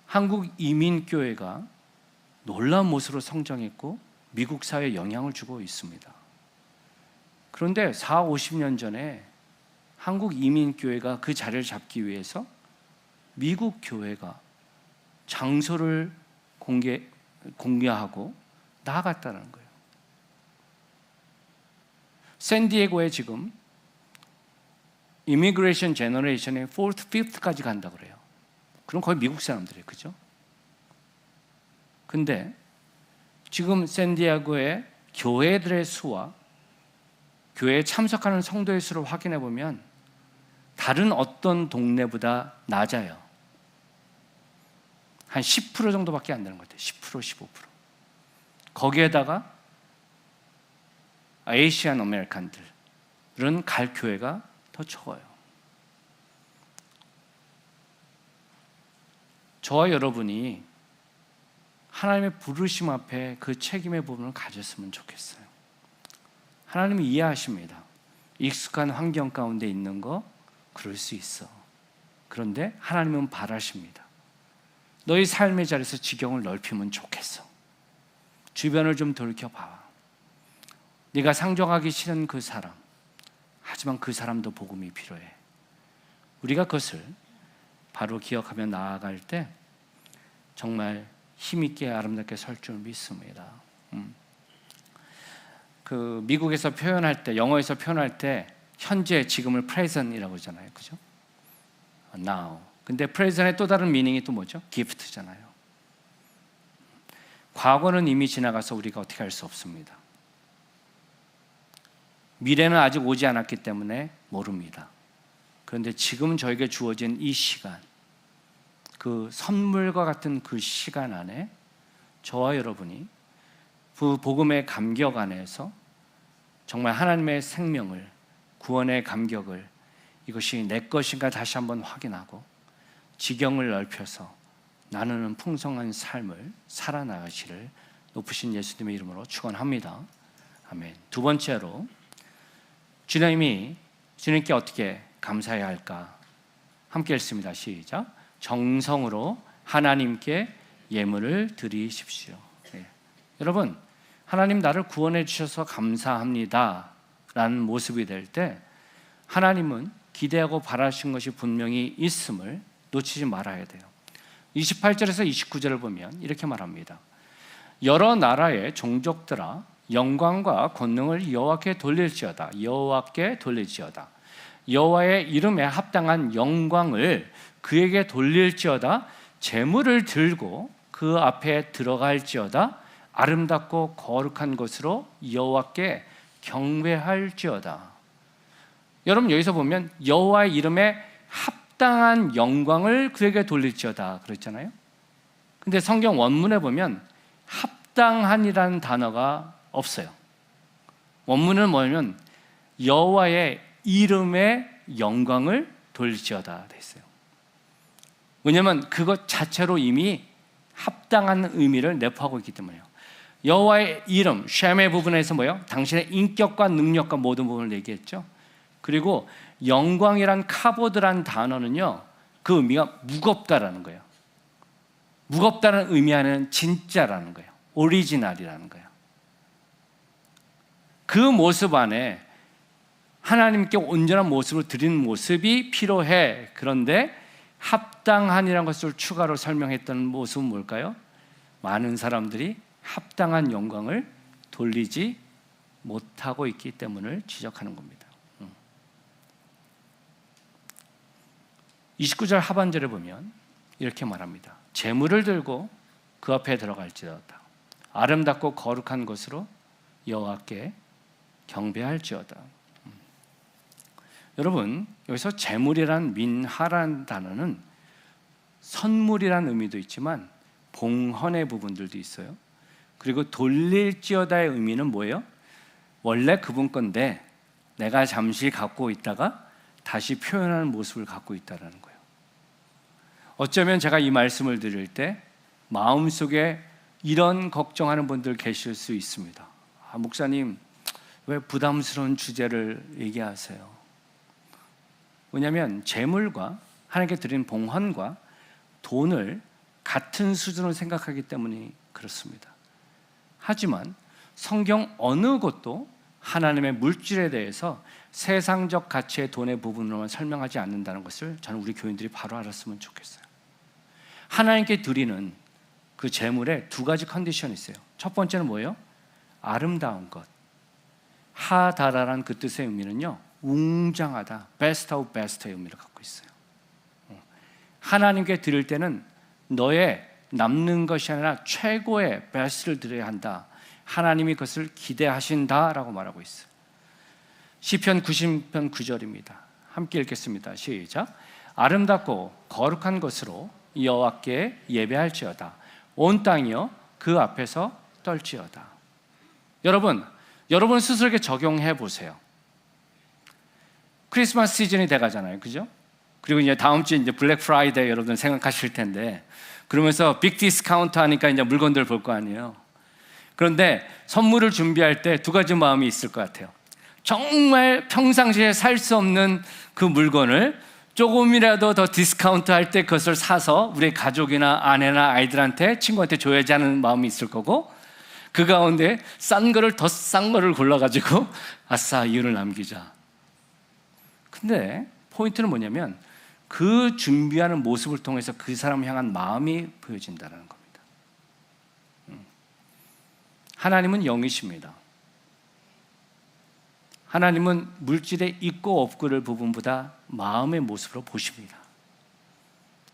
한국 이민교회가 놀라운 모습으로 성장했고 미국 사회에 영향을 주고 있습니다. 그런데 40-50년 전에 한국 이민교회가 그 자리를 잡기 위해서 미국 교회가 장소를 공개하고 나아갔다는 거예요. 샌디에고에 지금 이미그레이션 제너레이션의 4th, 5th까지 간다고 그래요. 그럼 거의 미국 사람들이에요. 그죠? 근데 지금 샌디에고의 교회들의 수와 교회에 참석하는 성도의 수를 확인해 보면 다른 어떤 동네보다 낮아요. 한 10% 정도밖에 안 되는 것 같아요. 10%, 15%. 거기에다가 아시안 아메리칸들은 갈 교회가 더 적어요. 저와 여러분이 하나님의 부르심 앞에 그 책임의 부분을 가졌으면 좋겠어요. 하나님이 이해하십니다. 익숙한 환경 가운데 있는 거 그럴 수 있어. 그런데 하나님은 바라십니다. 너희 삶의 자리에서 지경을 넓히면 좋겠어. 주변을 좀 돌이켜봐. 네가 상종하기 싫은 그 사람, 하지만 그 사람도 복음이 필요해. 우리가 그것을 바로 기억하며 나아갈 때 정말 힘있게 아름답게 설 줄 믿습니다. 그 미국에서 표현할 때, 영어에서 표현할 때 현재, 지금을 present이라고 하잖아요. 그죠? now. 근데 present의 또 다른 미닝이 또 뭐죠? gift잖아요. 과거는 이미 지나가서 우리가 어떻게 할 수 없습니다. 미래는 아직 오지 않았기 때문에 모릅니다. 그런데 지금 저에게 주어진 이 시간, 그 선물과 같은 그 시간 안에 저와 여러분이 그 복음의 감격 안에서 정말 하나님의 생명을, 구원의 감격을, 이것이 내 것인가 다시 한번 확인하고 지경을 넓혀서 나누는 풍성한 삶을 살아나가시를 높으신 예수님의 이름으로 축원합니다. 아멘. 두 번째로 주님께 어떻게 감사해야 할까? 함께 읽습니다. 시작. 정성으로 하나님께 예물을 드리십시오. 네. 여러분, 하나님 나를 구원해 주셔서 감사합니다 라는 모습이 될 때 하나님은 기대하고 바라신 것이 분명히 있음을 놓치지 말아야 돼요. 28절에서 29절을 보면 이렇게 말합니다. 여러 나라의 종족들아 영광과 권능을 여호와께 돌릴지어다. 여호와께 돌릴지어다. 여호와의 이름에 합당한 영광을 그에게 돌릴지어다. 제물을 들고 그 앞에 들어갈지어다. 아름답고 거룩한 것으로 여호와께 경배할지어다. 여러분 여기서 보면 여호와의 이름에 합당한 영광을 그에게 돌릴지어다 그랬잖아요. 근데 성경 원문에 보면 합당한이라는 단어가 없어요. 원문은 뭐냐면 여호와의 이름의 영광을 돌릴지어다 돼 있어요. 왜냐하면 그것 자체로 이미 합당한 의미를 내포하고 있기 때문에요. 여호와의 이름, 셈의 부분에서 뭐요? 당신의 인격과 능력과 모든 부분을 얘기했죠. 그리고 영광이란 카보드란 단어는요, 그 의미가 무겁다라는 거예요. 무겁다는 의미하는 진짜라는 거예요. 오리지널이라는 거예요. 그 모습 안에 하나님께 온전한 모습으로 드리는 모습이 필요해. 그런데 합당한이라는 것을 추가로 설명했던 모습은 뭘까요? 많은 사람들이 합당한 영광을 돌리지 못하고 있기 때문을 지적하는 겁니다. 29절 하반절에 보면 이렇게 말합니다. 제물을 들고 그 앞에 들어갈지어다. 아름답고 거룩한 것으로 여호와께 경배할지어다. 여러분, 여기서 제물이란 민하라는 단어는 선물이라는 의미도 있지만 봉헌의 부분들도 있어요. 그리고 돌릴지어다의 의미는 뭐예요? 원래 그분 건데 내가 잠시 갖고 있다가 다시 표현하는 모습을 갖고 있다는 거예요. 어쩌면 제가 이 말씀을 드릴 때 마음속에 이런 걱정하는 분들 계실 수 있습니다. 목사님, 왜 부담스러운 주제를 얘기하세요? 왜냐하면 재물과 하나님께 드린 봉헌과 돈을 같은 수준으로 생각하기 때문에 그렇습니다. 하지만 성경 어느 곳도 하나님의 물질에 대해서 세상적 가치의 돈의 부분으로만 설명하지 않는다는 것을 저는 우리 교인들이 바로 알았으면 좋겠어요. 하나님께 드리는 그 재물에 두 가지 컨디션이 있어요. 첫 번째는 뭐예요? 아름다운 것. 하다라란 그 뜻의 의미는요, 웅장하다, 베스트 오브 베스트의 의미를 갖고 있어요. 하나님께 드릴 때는 너의 남는 것이 아니라 최고의 베스트를 드려야 한다. 하나님이 그것을 기대하신다라고 말하고 있어요. 시편 90편 9절입니다. 함께 읽겠습니다. 시작. 아름답고 거룩한 것으로 여호와께 예배할지어다. 온 땅이여 그 앞에서 떨지어다. 여러분 스스로에게 적용해 보세요. 크리스마스 시즌이 돼가잖아요, 그죠? 그리고 이제 다음 주에 이제 블랙 프라이데이 여러분 생각하실 텐데, 그러면서 빅 디스카운트 하니까 이제 물건들 볼 거 아니에요. 그런데 선물을 준비할 때 두 가지 마음이 있을 것 같아요. 정말 평상시에 살 수 없는 그 물건을 조금이라도 더 디스카운트 할 때 그것을 사서 우리 가족이나 아내나 아이들한테, 친구한테 줘야지 하는 마음이 있을 거고, 그 가운데 싼 거를 더 싼 거를 골라가지고 아싸 이유를 남기자. 근데 포인트는 뭐냐면 그 준비하는 모습을 통해서 그 사람을 향한 마음이 보여진다는 겁니다. 하나님은 영이십니다. 하나님은 물질의 있고 없고를 부분보다 마음의 모습으로 보십니다.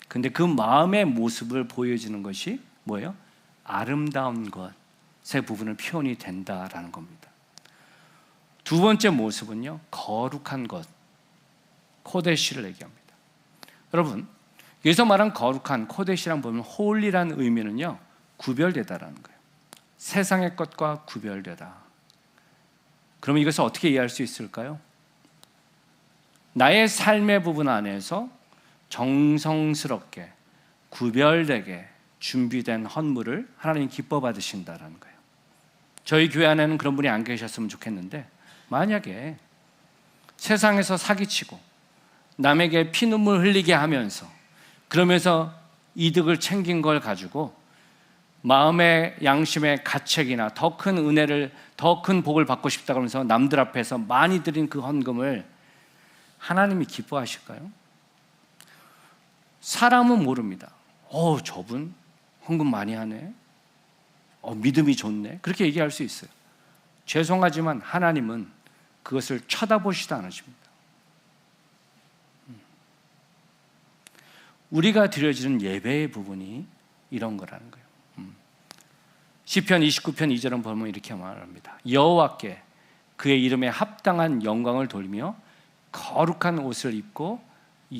근데 그 마음의 모습을 보여주는 것이 뭐예요? 아름다운 것의 부분을 표현이 된다라는 겁니다. 두 번째 모습은요, 거룩한 것, 코데시를 얘기합니다. 여러분, 여기서 말한 거룩한 코데시란 보면 홀리라는 의미는요, 구별되다라는 거예요. 세상의 것과 구별되다. 그러면 이것을 어떻게 이해할 수 있을까요? 나의 삶의 부분 안에서 정성스럽게 구별되게 준비된 헌물을 하나님 기뻐 받으신다라는 거예요. 저희 교회 안에는 그런 분이 안 계셨으면 좋겠는데, 만약에 세상에서 사기치고 남에게 피눈물 흘리게 하면서 그러면서 이득을 챙긴 걸 가지고 마음의 양심의 가책이나 더 큰 은혜를, 더 큰 복을 받고 싶다 그러면서 남들 앞에서 많이 드린 그 헌금을 하나님이 기뻐하실까요? 사람은 모릅니다. 저분 헌금 많이 하네, 믿음이 좋네, 그렇게 얘기할 수 있어요. 죄송하지만 하나님은 그것을 쳐다보시도 않으십니다. 우리가 드려지는 예배의 부분이 이런 거라는 거예요. 시편 29편 2절은 보면 이렇게 말합니다. 여호와께 그의 이름에 합당한 영광을 돌리며 거룩한 옷을 입고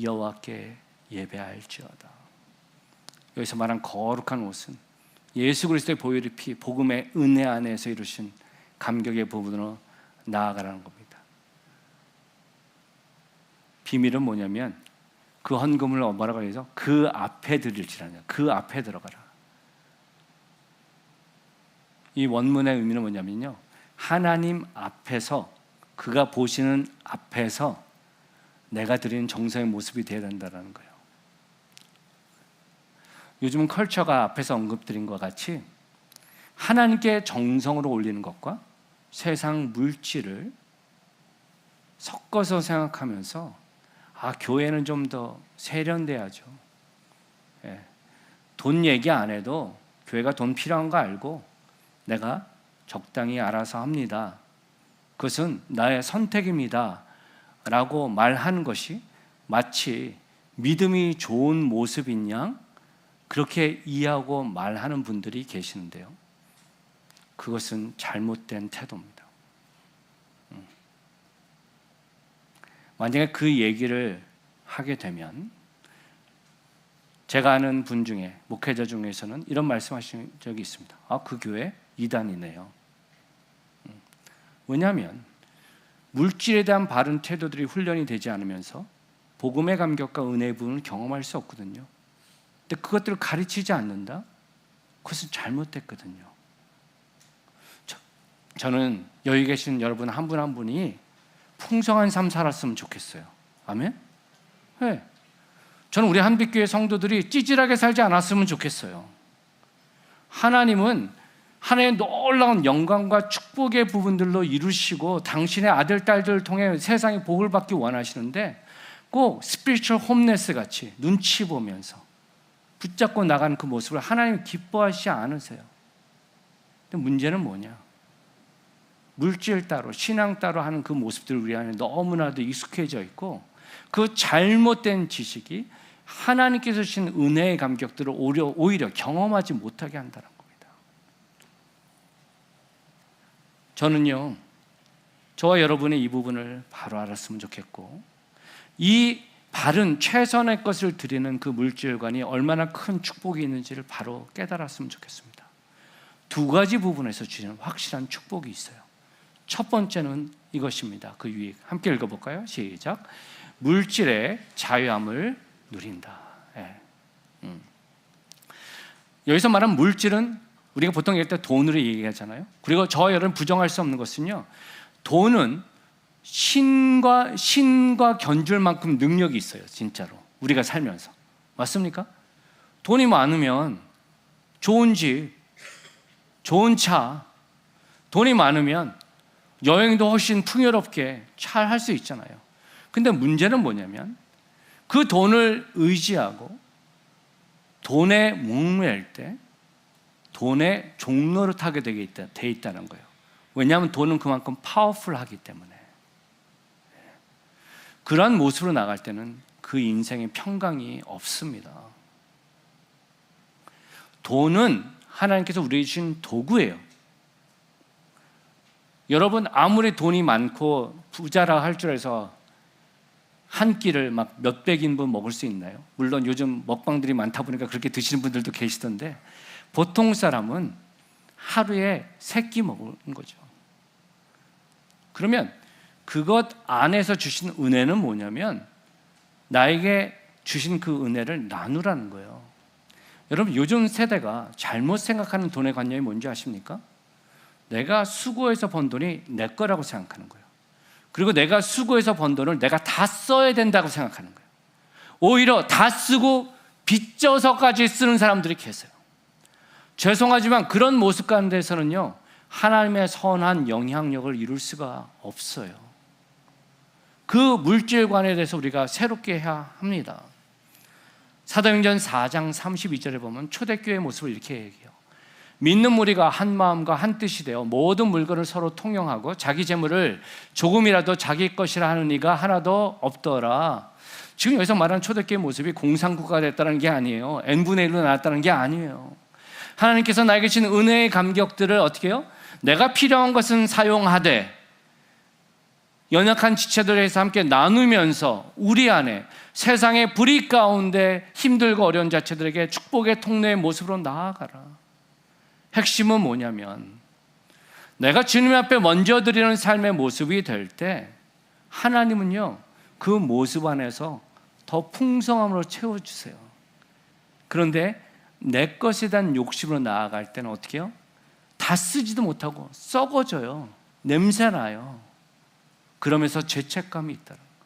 여호와께 예배할지어다. 여기서 말한 거룩한 옷은 예수 그리스도의 보혈의 피, 복음의 은혜 안에서 이루신 감격의 부분으로 나아가라는 겁니다. 비밀은 뭐냐면 그 헌금을 뭐라고 해서 그 앞에 드릴지라냐, 그 앞에 들어가라. 이 원문의 의미는 뭐냐면요, 하나님 앞에서, 그가 보시는 앞에서 내가 드리는 정성의 모습이 되어야 된다는 거예요. 요즘은 컬처가 앞에서 언급드린 것 같이 하나님께 정성으로 올리는 것과 세상 물질을 섞어서 생각하면서 교회는 좀 더 세련돼야죠. 예. 돈 얘기 안 해도 교회가 돈 필요한 거 알고 내가 적당히 알아서 합니다. 그것은 나의 선택입니다. 라고 말하는 것이 마치 믿음이 좋은 모습인 양 그렇게 이해하고 말하는 분들이 계시는데요. 그것은 잘못된 태도입니다. 만약에 그 얘기를 하게 되면 제가 아는 분 중에 목회자 중에서는 이런 말씀하신 적이 있습니다. 그 교회 이단이네요. 왜냐하면 물질에 대한 바른 태도들이 훈련이 되지 않으면서 복음의 감격과 은혜의 부분을 경험할 수 없거든요. 근데 그것들을 가르치지 않는다? 그것은 잘못됐거든요. 저는 여기 계신 여러분 한 분 한 분이 풍성한 삶 살았으면 좋겠어요. 아멘? 네. 저는 우리 한빛교회 성도들이 찌질하게 살지 않았으면 좋겠어요. 하나님은 하나님의 놀라운 영광과 축복의 부분들로 이루시고 당신의 아들, 딸들을 통해 세상에 복을 받기 원하시는데 꼭 스피리추얼 홈네스 같이 눈치 보면서 붙잡고 나가는 그 모습을 하나님이 기뻐하시지 않으세요. 근데 문제는 뭐냐? 물질 따로 신앙 따로 하는 그 모습들 우리 안에 너무나도 익숙해져 있고 그 잘못된 지식이 하나님께서 주신 은혜의 감격들을 오히려 경험하지 못하게 한다는 겁니다. 저는요, 저와 여러분의 이 부분을 바로 알았으면 좋겠고 이 바른 최선의 것을 드리는 그 물질관이 얼마나 큰 축복이 있는지를 바로 깨달았으면 좋겠습니다. 두 가지 부분에서 주시는 확실한 축복이 있어요. 첫 번째는 이것입니다. 그 유익 함께 읽어볼까요? 시작. 물질의 자유함을 누린다. 여기서 말하는 물질은 우리가 보통 이럴 때 돈으로 얘기하잖아요. 그리고 저와 여러분 부정할 수 없는 것은요, 돈은 신과 견줄 만큼 능력이 있어요. 진짜로 우리가 살면서. 맞습니까? 돈이 많으면 좋은 집, 좋은 차, 돈이 많으면 여행도 훨씬 풍요롭게 잘 할 수 있잖아요. 근데 문제는 뭐냐면 그 돈을 의지하고 돈에 목매일 때 돈의 종로를 타게 돼 있다는 거예요. 왜냐하면 돈은 그만큼 파워풀하기 때문에. 그러한 모습으로 나갈 때는 그 인생의 평강이 없습니다. 돈은 하나님께서 우리에게 주신 도구예요. 여러분 아무리 돈이 많고 부자라 할 줄 알아서 한 끼를 막 몇백 인분 먹을 수 있나요? 물론 요즘 먹방들이 많다 보니까 그렇게 드시는 분들도 계시던데 보통 사람은 하루에 3끼 먹는 거죠. 그러면 그것 안에서 주신 은혜는 뭐냐면 나에게 주신 그 은혜를 나누라는 거예요. 여러분 요즘 세대가 잘못 생각하는 돈의 관념이 뭔지 아십니까? 내가 수고해서 번 돈이 내 거라고 생각하는 거예요. 그리고 내가 수고해서 번 돈을 내가 다 써야 된다고 생각하는 거예요. 오히려 다 쓰고 빚져서까지 쓰는 사람들이 계세요. 죄송하지만 그런 모습 가운데서는요, 하나님의 선한 영향력을 이룰 수가 없어요. 그 물질관에 대해서 우리가 새롭게 해야 합니다. 사도행전 4장 32절에 보면 초대교회의 모습을 이렇게 얘기해요. 믿는 무리가 한 마음과 한 뜻이 되어 모든 물건을 서로 통용하고 자기 재물을 조금이라도 자기 것이라 하는 이가 하나도 없더라. 지금 여기서 말하는 초대교회의 모습이 공산국가가 됐다는 게 아니에요. n분의 1로 나왔다는 게 아니에요. 하나님께서 나에게 주신 은혜의 감격들을 어떻게 해요? 내가 필요한 것은 사용하되 연약한 지체들에 대해서 함께 나누면서 우리 안에 세상의 불의 가운데 힘들고 어려운 자체들에게 축복의 통로의 모습으로 나아가라. 핵심은 뭐냐면 내가 주님 앞에 먼저 드리는 삶의 모습이 될 때 하나님은요, 그 모습 안에서 더 풍성함으로 채워주세요. 그런데 내 것에 대한 욕심으로 나아갈 때는 어떻게 해요? 다 쓰지도 못하고 썩어져요. 냄새나요. 그러면서 죄책감이 있다는 거예요.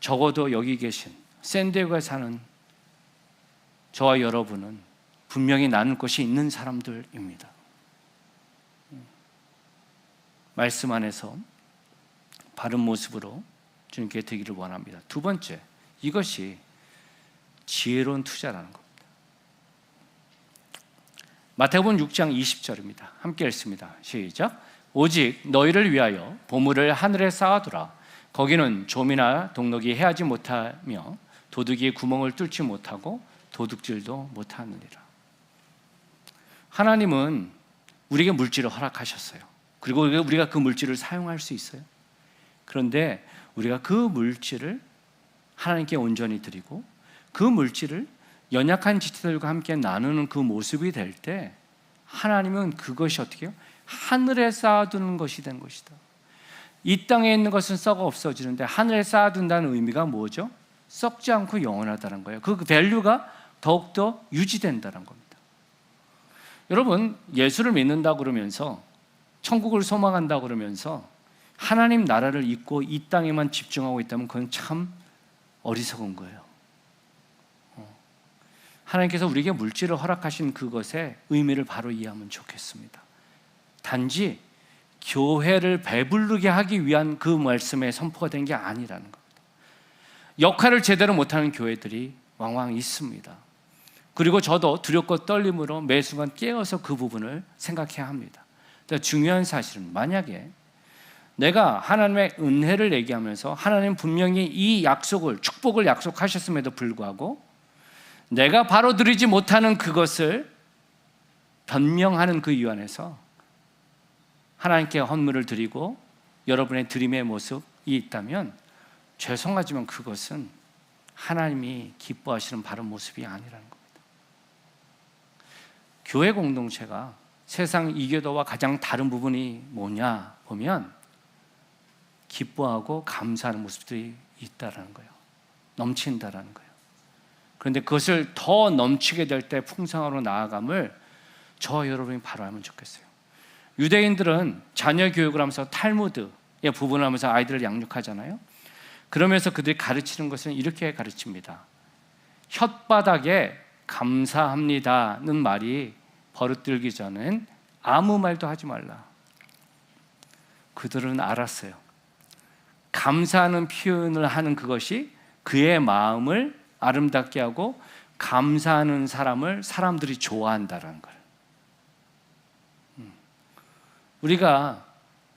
적어도 여기 계신 샌디에고에 사는 저와 여러분은 분명히 나눌 것이 있는 사람들입니다. 말씀 안에서 바른 모습으로 주님께 되기를 원합니다. 두 번째, 이것이 지혜로운 투자라는 겁니다. 마태복음 6장 20절입니다. 함께 읽습니다. 시작. 오직 너희를 위하여 보물을 하늘에 쌓아두라. 거기는 좀이나 동록이 해하지 못하며 도둑이 구멍을 뚫지 못하고 도둑질도 못하느니라. 하나님은 우리에게 물질을 허락하셨어요. 그리고 우리가 그 물질을 사용할 수 있어요. 그런데 우리가 그 물질을 하나님께 온전히 드리고 그 물질을 연약한 지체들과 함께 나누는 그 모습이 될 때 하나님은 그것이 어떻게 해요? 하늘에 쌓아두는 것이 된 것이다. 이 땅에 있는 것은 썩어 없어지는데 하늘에 쌓아둔다는 의미가 뭐죠? 썩지 않고 영원하다는 거예요. 그 밸류가 더욱더 유지된다는 겁니다. 여러분, 예수를 믿는다 그러면서 천국을 소망한다 그러면서 하나님 나라를 잊고 이 땅에만 집중하고 있다면 그건 참 어리석은 거예요. 하나님께서 우리에게 물질을 허락하신 그것의 의미를 바로 이해하면 좋겠습니다. 단지 교회를 배부르게 하기 위한 그 말씀에 선포가 된 게 아니라는 겁니다. 역할을 제대로 못하는 교회들이 왕왕 있습니다. 그리고 저도 두렵고 떨림으로 매 순간 깨어서 그 부분을 생각해야 합니다. 중요한 사실은 만약에 내가 하나님의 은혜를 얘기하면서 하나님 분명히 이 약속을, 축복을 약속하셨음에도 불구하고 내가 바로 드리지 못하는 그것을 변명하는 그 이유 안에서 하나님께 헌물을 드리고 여러분의 드림의 모습이 있다면 죄송하지만 그것은 하나님이 기뻐하시는 바른 모습이 아니라는 겁니다. 교회 공동체가 세상 이교도와 가장 다른 부분이 뭐냐 보면 기뻐하고 감사하는 모습들이 있다라는 거예요. 넘친다라는 거예요. 그런데 그것을 더 넘치게 될 때 풍성으로 나아감을 저와 여러분이 바로 알면 좋겠어요. 유대인들은 자녀 교육을 하면서 탈무드의 부분을 하면서 아이들을 양육하잖아요. 그러면서 그들이 가르치는 것은 이렇게 가르칩니다. 혓바닥에 감사합니다는 말이 버릇들기 전엔 아무 말도 하지 말라. 그들은 알았어요. 감사하는 표현을 하는 그것이 그의 마음을 아름답게 하고 감사하는 사람을 사람들이 좋아한다는 걸. 우리가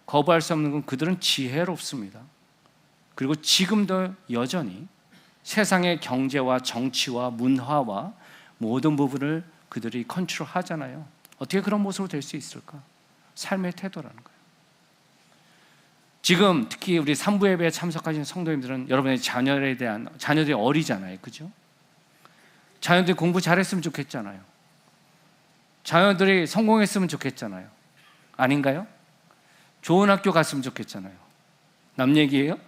거부할 수 없는 건 그들은 지혜롭습니다. 그리고 지금도 여전히 세상의 경제와 정치와 문화와 모든 부분을 그들이 컨트롤하잖아요. 어떻게 그런 모습으로 될 수 있을까? 삶의 태도라는 거예요. 지금 특히 우리 3부 예배에 참석하신 성도님들은 여러분의 자녀들이 어리잖아요. 그죠? 자녀들이 공부 잘했으면 좋겠잖아요. 자녀들이 성공했으면 좋겠잖아요. 아닌가요? 좋은 학교 갔으면 좋겠잖아요. 남 얘기예요?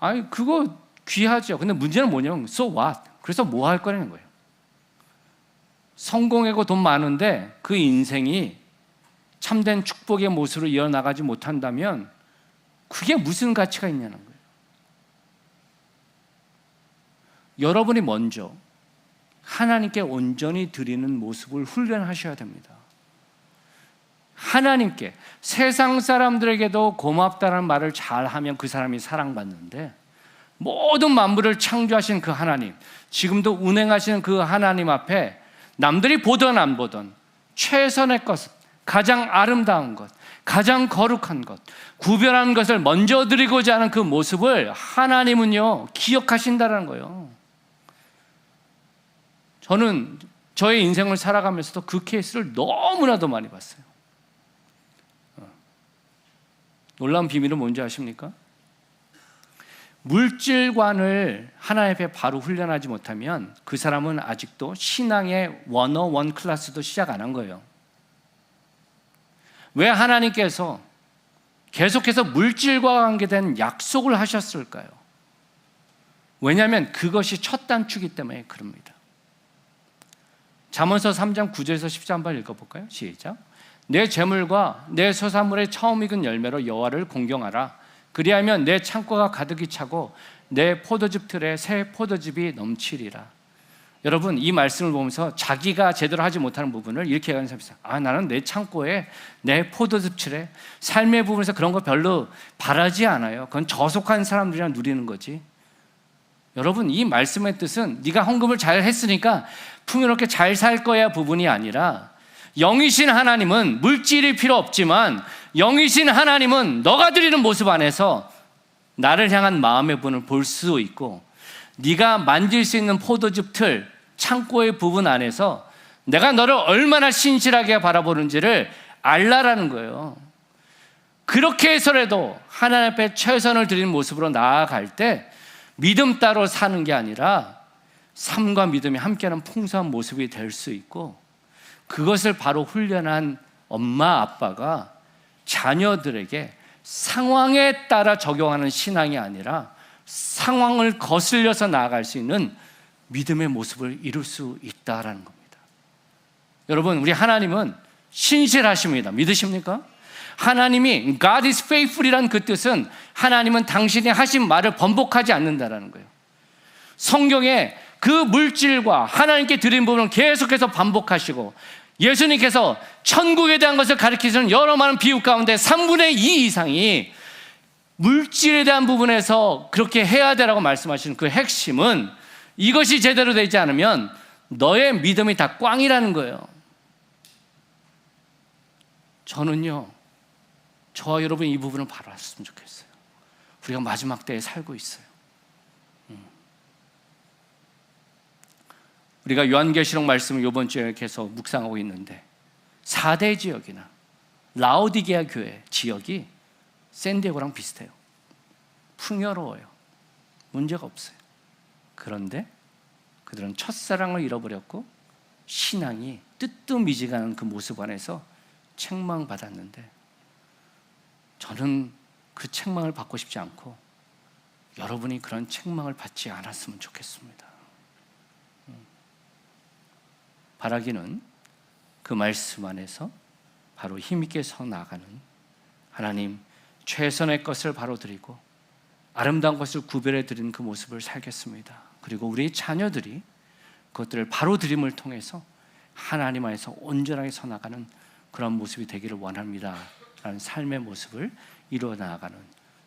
아니, 그거 귀하죠. 근데 문제는 뭐냐면 so what? 그래서 뭐 할 거라는 거예요. 성공하고 돈 많은데 그 인생이 참된 축복의 모습으로 이어나가지 못한다면 그게 무슨 가치가 있냐는 거예요. 여러분이 먼저 하나님께 온전히 드리는 모습을 훈련하셔야 됩니다. 하나님께, 세상 사람들에게도 고맙다는 말을 잘하면 그 사람이 사랑받는데 모든 만물을 창조하신 그 하나님, 지금도 운행하시는 그 하나님 앞에 남들이 보던 안 보던 최선의 것, 가장 아름다운 것, 가장 거룩한 것, 구별한 것을 먼저 드리고자 하는 그 모습을 하나님은요 기억하신다는 거예요. 저는 저의 인생을 살아가면서도 그 케이스를 너무나도 많이 봤어요. 놀라운 비밀은 뭔지 아십니까? 물질관을 하나님 앞에 바로 훈련하지 못하면 그 사람은 아직도 신앙의 101 클래스도 시작 안 한 거예요. 왜 하나님께서 계속해서 물질과 관계된 약속을 하셨을까요? 왜냐하면 그것이 첫 단추이기 때문에 그럽니다. 잠언서 3장 9절에서 10절 한번 읽어볼까요? 시작. 내 재물과 내 소산물의 처음 익은 열매로 여호와를 공경하라. 그리하면 내 창고가 가득히 차고 내 포도즙 틀에 새 포도즙이 넘치리라. 여러분, 이 말씀을 보면서 자기가 제대로 하지 못하는 부분을 이렇게 얘기하는 사람이 있어요. 나는 내 창고에 내 포도즙 틀에 삶의 부분에서 그런 거 별로 바라지 않아요. 그건 저속한 사람들이랑 누리는 거지. 여러분, 이 말씀의 뜻은 네가 헌금을 잘 했으니까 풍요롭게 잘 살 거야 부분이 아니라, 영이신 하나님은 물질이 필요 없지만 영이신 하나님은 너가 드리는 모습 안에서 나를 향한 마음의 부분을 볼 수 있고, 네가 만질 수 있는 포도즙 틀, 창고의 부분 안에서 내가 너를 얼마나 신실하게 바라보는지를 알라라는 거예요. 그렇게 해서라도 하나님 앞에 최선을 드리는 모습으로 나아갈 때 믿음 따로 사는 게 아니라 삶과 믿음이 함께하는 풍성한 모습이 될 수 있고, 그것을 바로 훈련한 엄마 아빠가 자녀들에게 상황에 따라 적용하는 신앙이 아니라 상황을 거슬려서 나아갈 수 있는 믿음의 모습을 이룰 수 있다라는 겁니다. 여러분, 우리 하나님은 신실하십니다. 믿으십니까? 하나님이 God is faithful이란 그 뜻은 하나님은 당신이 하신 말을 번복하지 않는다라는 거예요. 성경에 그 물질과 하나님께 드린 부분을 계속해서 반복하시고, 예수님께서 천국에 대한 것을 가르치시는 여러 많은 비유 가운데 3분의 2 이상이 물질에 대한 부분에서 그렇게 해야 되라고 말씀하시는 그 핵심은, 이것이 제대로 되지 않으면 너의 믿음이 다 꽝이라는 거예요. 저는요, 저와 여러분 이 부분을 바로 알았으면 좋겠어요. 우리가 마지막 때에 살고 있어요. 우리가 요한계시록 말씀을 이번 주에 계속 묵상하고 있는데, 4대 지역이나 라오디게아 교회 지역이 샌디에고랑 비슷해요. 풍요로워요. 문제가 없어요. 그런데 그들은 첫사랑을 잃어버렸고 신앙이 뜨뜻미지근한 그 모습 안에서 책망받았는데, 저는 그 책망을 받고 싶지 않고 여러분이 그런 책망을 받지 않았으면 좋겠습니다. 바라기는 그 말씀 안에서 바로 힘있게 서 나가는, 하나님 최선의 것을 바로 드리고 아름다운 것을 구별해 드리는 그 모습을 살겠습니다. 그리고 우리 자녀들이 그것들을 바로 드림을 통해서 하나님 안에서 온전하게 서 나가는 그런 모습이 되기를 원합니다 라는 삶의 모습을 이루어 나가는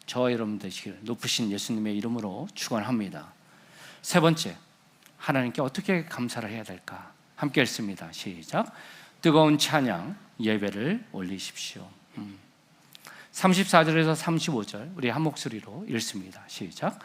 저와 여러분 되시기를 높으신 예수님의 이름으로 축원합니다. 세 번째, 하나님께 어떻게 감사를 해야 될까? 함께 읽습니다. 시작. 뜨거운 찬양 예배를 올리십시오. 34절에서 35절 우리 한 목소리로 읽습니다. 시작.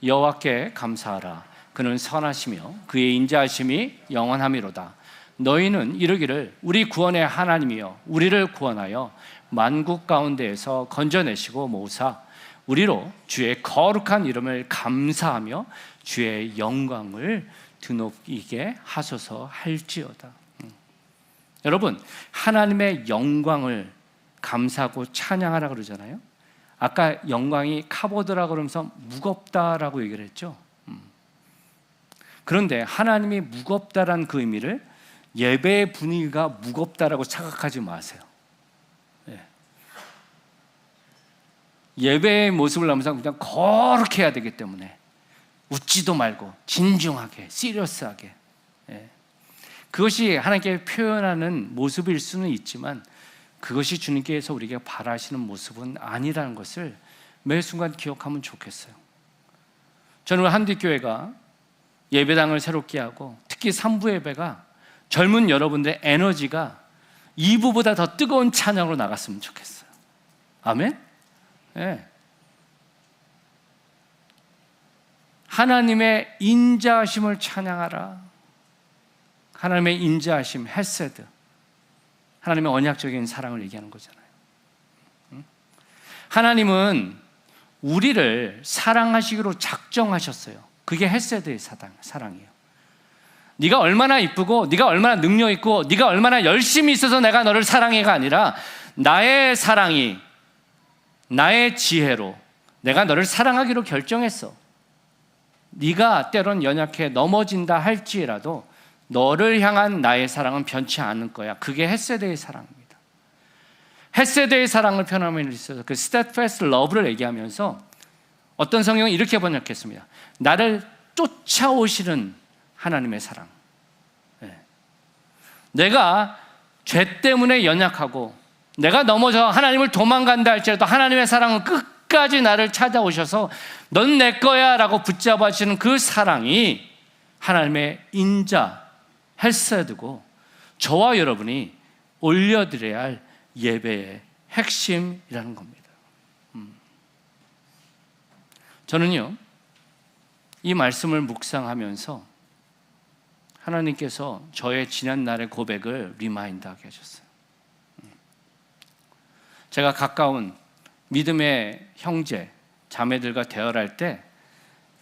여호와께 감사하라. 그는 선하시며 그의 인자하심이 영원하미로다. 너희는 이르기를 우리 구원의 하나님이여 우리를 구원하여 만국 가운데에서 건져내시고 모으사 우리로 주의 거룩한 이름을 감사하며 주의 영광을 드높이게 하소서 할지어다. 여러분, 하나님의 영광을 감사하고 찬양하라 그러잖아요. 아까 영광이 카보드라 그러면서 무겁다라고 얘기를 했죠. 그런데 하나님이 무겁다라는 그 의미를 예배의 분위기가 무겁다라고 착각하지 마세요. 예배의 모습을 하면서 그냥 거룩해 해야 되기 때문에 웃지도 말고 진중하게, 시리어스하게, 그것이 하나님께 표현하는 모습일 수는 있지만 그것이 주님께서 우리에게 바라시는 모습은 아니라는 것을 매 순간 기억하면 좋겠어요. 저는 한빛교회가 예배당을 새롭게 하고 특히 3부 예배가 젊은 여러분들의 에너지가 2부보다 더 뜨거운 찬양으로 나갔으면 좋겠어요. 아멘? 네. 하나님의 인자하심을 찬양하라. 하나님의 인자하심, 헤세드, 하나님의 언약적인 사랑을 얘기하는 거잖아요. 하나님은 우리를 사랑하시기로 작정하셨어요. 그게 헤세드의 사랑이에요. 네가 얼마나 이쁘고 네가 얼마나 능력 있고 네가 얼마나 열심히 있어서 내가 너를 사랑해가 아니라 나의 사랑이, 나의 지혜로 내가 너를 사랑하기로 결정했어. 네가 때론 연약해 넘어진다 할지라도 너를 향한 나의 사랑은 변치 않을 거야. 그게 헤세드의 사랑입니다. 헤세드의 사랑을 표현함에 있어서 그 steadfast love를 얘기하면서 어떤 성경은 이렇게 번역했습니다. 나를 쫓아오시는 하나님의 사랑. 내가 죄 때문에 연약하고 내가 넘어져 하나님을 도망간다 할지라도 하나님의 사랑은 끝까지 나를 찾아오셔서 넌 내 거야 라고 붙잡아 주시는 그 사랑이 하나님의 인자, 헬세드고 저와 여러분이 올려드려야 할 예배의 핵심이라는 겁니다. 저는요, 이 말씀을 묵상하면서 하나님께서 저의 지난날의 고백을 리마인드하게 하셨어요. 제가 가까운 믿음의 형제, 자매들과 대화할 때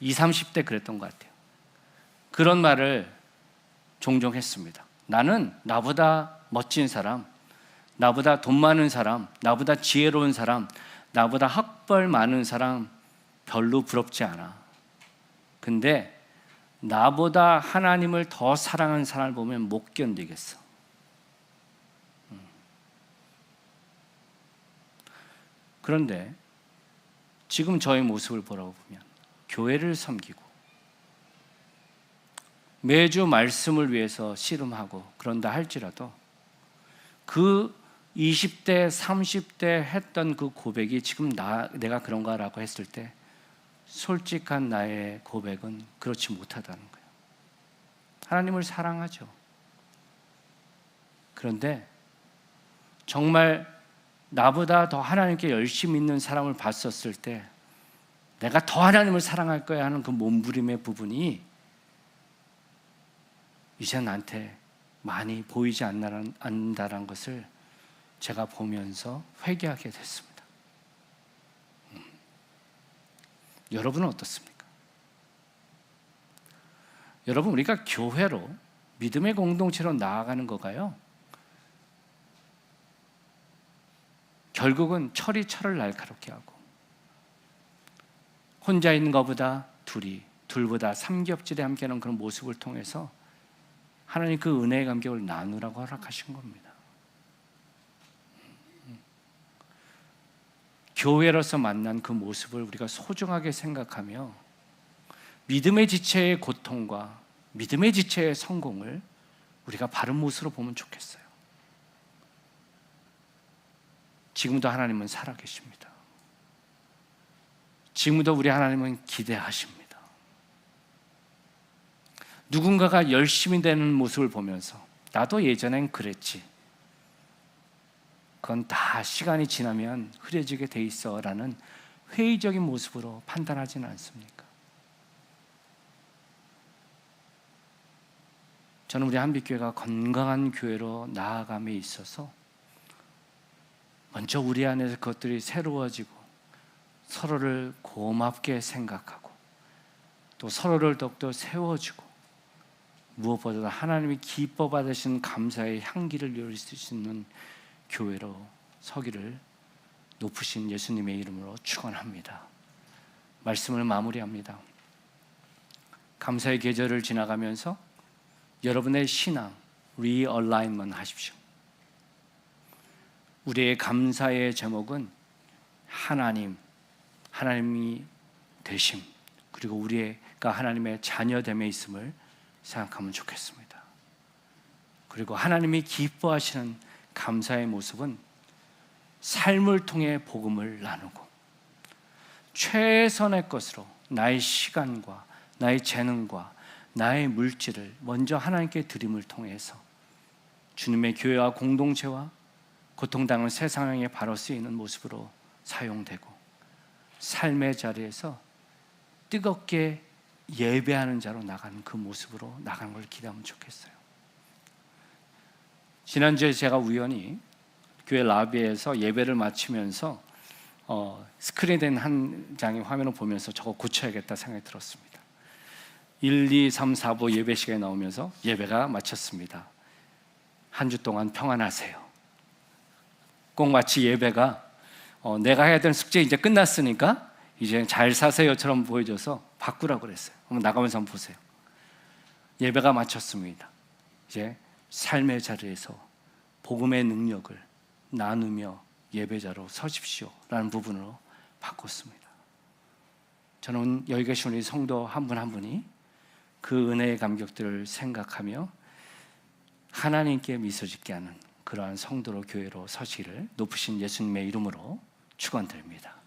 20, 30대 그랬던 것 같아요. 그런 말을 종종 했습니다. 나는 나보다 멋진 사람, 나보다 돈 많은 사람, 나보다 지혜로운 사람, 나보다 학벌 많은 사람 별로 부럽지 않아. 근데 나보다 하나님을 더 사랑하는 사람을 보면 못 견디겠어. 그런데 지금 저의 모습을 보라고 보면 교회를 섬기고 매주 말씀을 위해서 씨름하고 그런다 할지라도 그 20대, 30대 했던 그 고백이 지금 내가 그런가라고 했을 때 솔직한 나의 고백은 그렇지 못하다는 거예요. 하나님을 사랑하죠. 그런데 정말 나보다 더 하나님께 열심히 있는 사람을 봤었을 때 내가 더 하나님을 사랑할 거야 하는 그 몸부림의 부분이 이제 나한테 많이 보이지 않는다는 것을 제가 보면서 회개하게 됐습니다. 여러분은 어떻습니까? 여러분, 우리가 교회로 믿음의 공동체로 나아가는 거가요, 결국은 철이 철을 날카롭게 하고 혼자 있는 것보다 둘보다 삼겹질에 함께하는 그런 모습을 통해서 하나님 그 은혜의 감격을 나누라고 허락하신 겁니다. 교회로서 만난 그 모습을 우리가 소중하게 생각하며 믿음의 지체의 고통과 믿음의 지체의 성공을 우리가 바른 모습으로 보면 좋겠어요. 지금도 하나님은 살아계십니다. 지금도 우리 하나님은 기대하십니다. 누군가가 열심히 되는 모습을 보면서 나도 예전엔 그랬지, 그건 다 시간이 지나면 흐려지게 돼 있어 라는 회의적인 모습으로 판단하지는 않습니까? 저는 우리 한빛교회가 건강한 교회로 나아감에 있어서 먼저 우리 안에서 그것들이 새로워지고 서로를 고맙게 생각하고 또 서로를 더욱더 세워주고 무엇보다 하나님이 기뻐 받으신 감사의 향기를 누릴 수 있는 교회로 서기를 높으신 예수님의 이름으로 축원합니다. 말씀을 마무리합니다. 감사의 계절을 지나가면서 여러분의 신앙 리얼라인먼트 하십시오. 우리의 감사의 제목은 하나님이 되심, 그리고 우리가 하나님의 자녀됨에 있음을 생각하면 좋겠습니다. 그리고 하나님이 기뻐하시는 감사의 모습은 삶을 통해 복음을 나누고 최선의 것으로 나의 시간과 나의 재능과 나의 물질을 먼저 하나님께 드림을 통해서 주님의 교회와 공동체와 고통당하는 세상에 바로 쓰이는 모습으로 사용되고 삶의 자리에서 뜨겁게 예배하는 자로 나가는 그 모습으로 나가는 걸 기대하면 좋겠어요. 지난주에 제가 우연히 교회 라비에서 예배를 마치면서 스크린된 한 장의 화면을 보면서 저거 고쳐야겠다 생각이 들었습니다. 1, 2, 3, 4부 예배 시간에 나오면서 예배가 마쳤습니다. 한 주 동안 평안하세요. 꼭 마치 예배가 내가 해야 되는 숙제 이제 끝났으니까 이제 잘 사세요처럼 보여줘서 바꾸라고 그랬어요. 한번 나가면서 한번 보세요. 예배가 마쳤습니다. 이제 삶의 자리에서 복음의 능력을 나누며 예배자로 서십시오라는 부분으로 바꿨습니다. 저는 여기 계신 우리 성도 한 분 한 분이 그 은혜의 감격들을 생각하며 하나님께 미소 짓게 하는 그러한 성도로 교회로 서시기를 높으신 예수님의 이름으로 축원드립니다.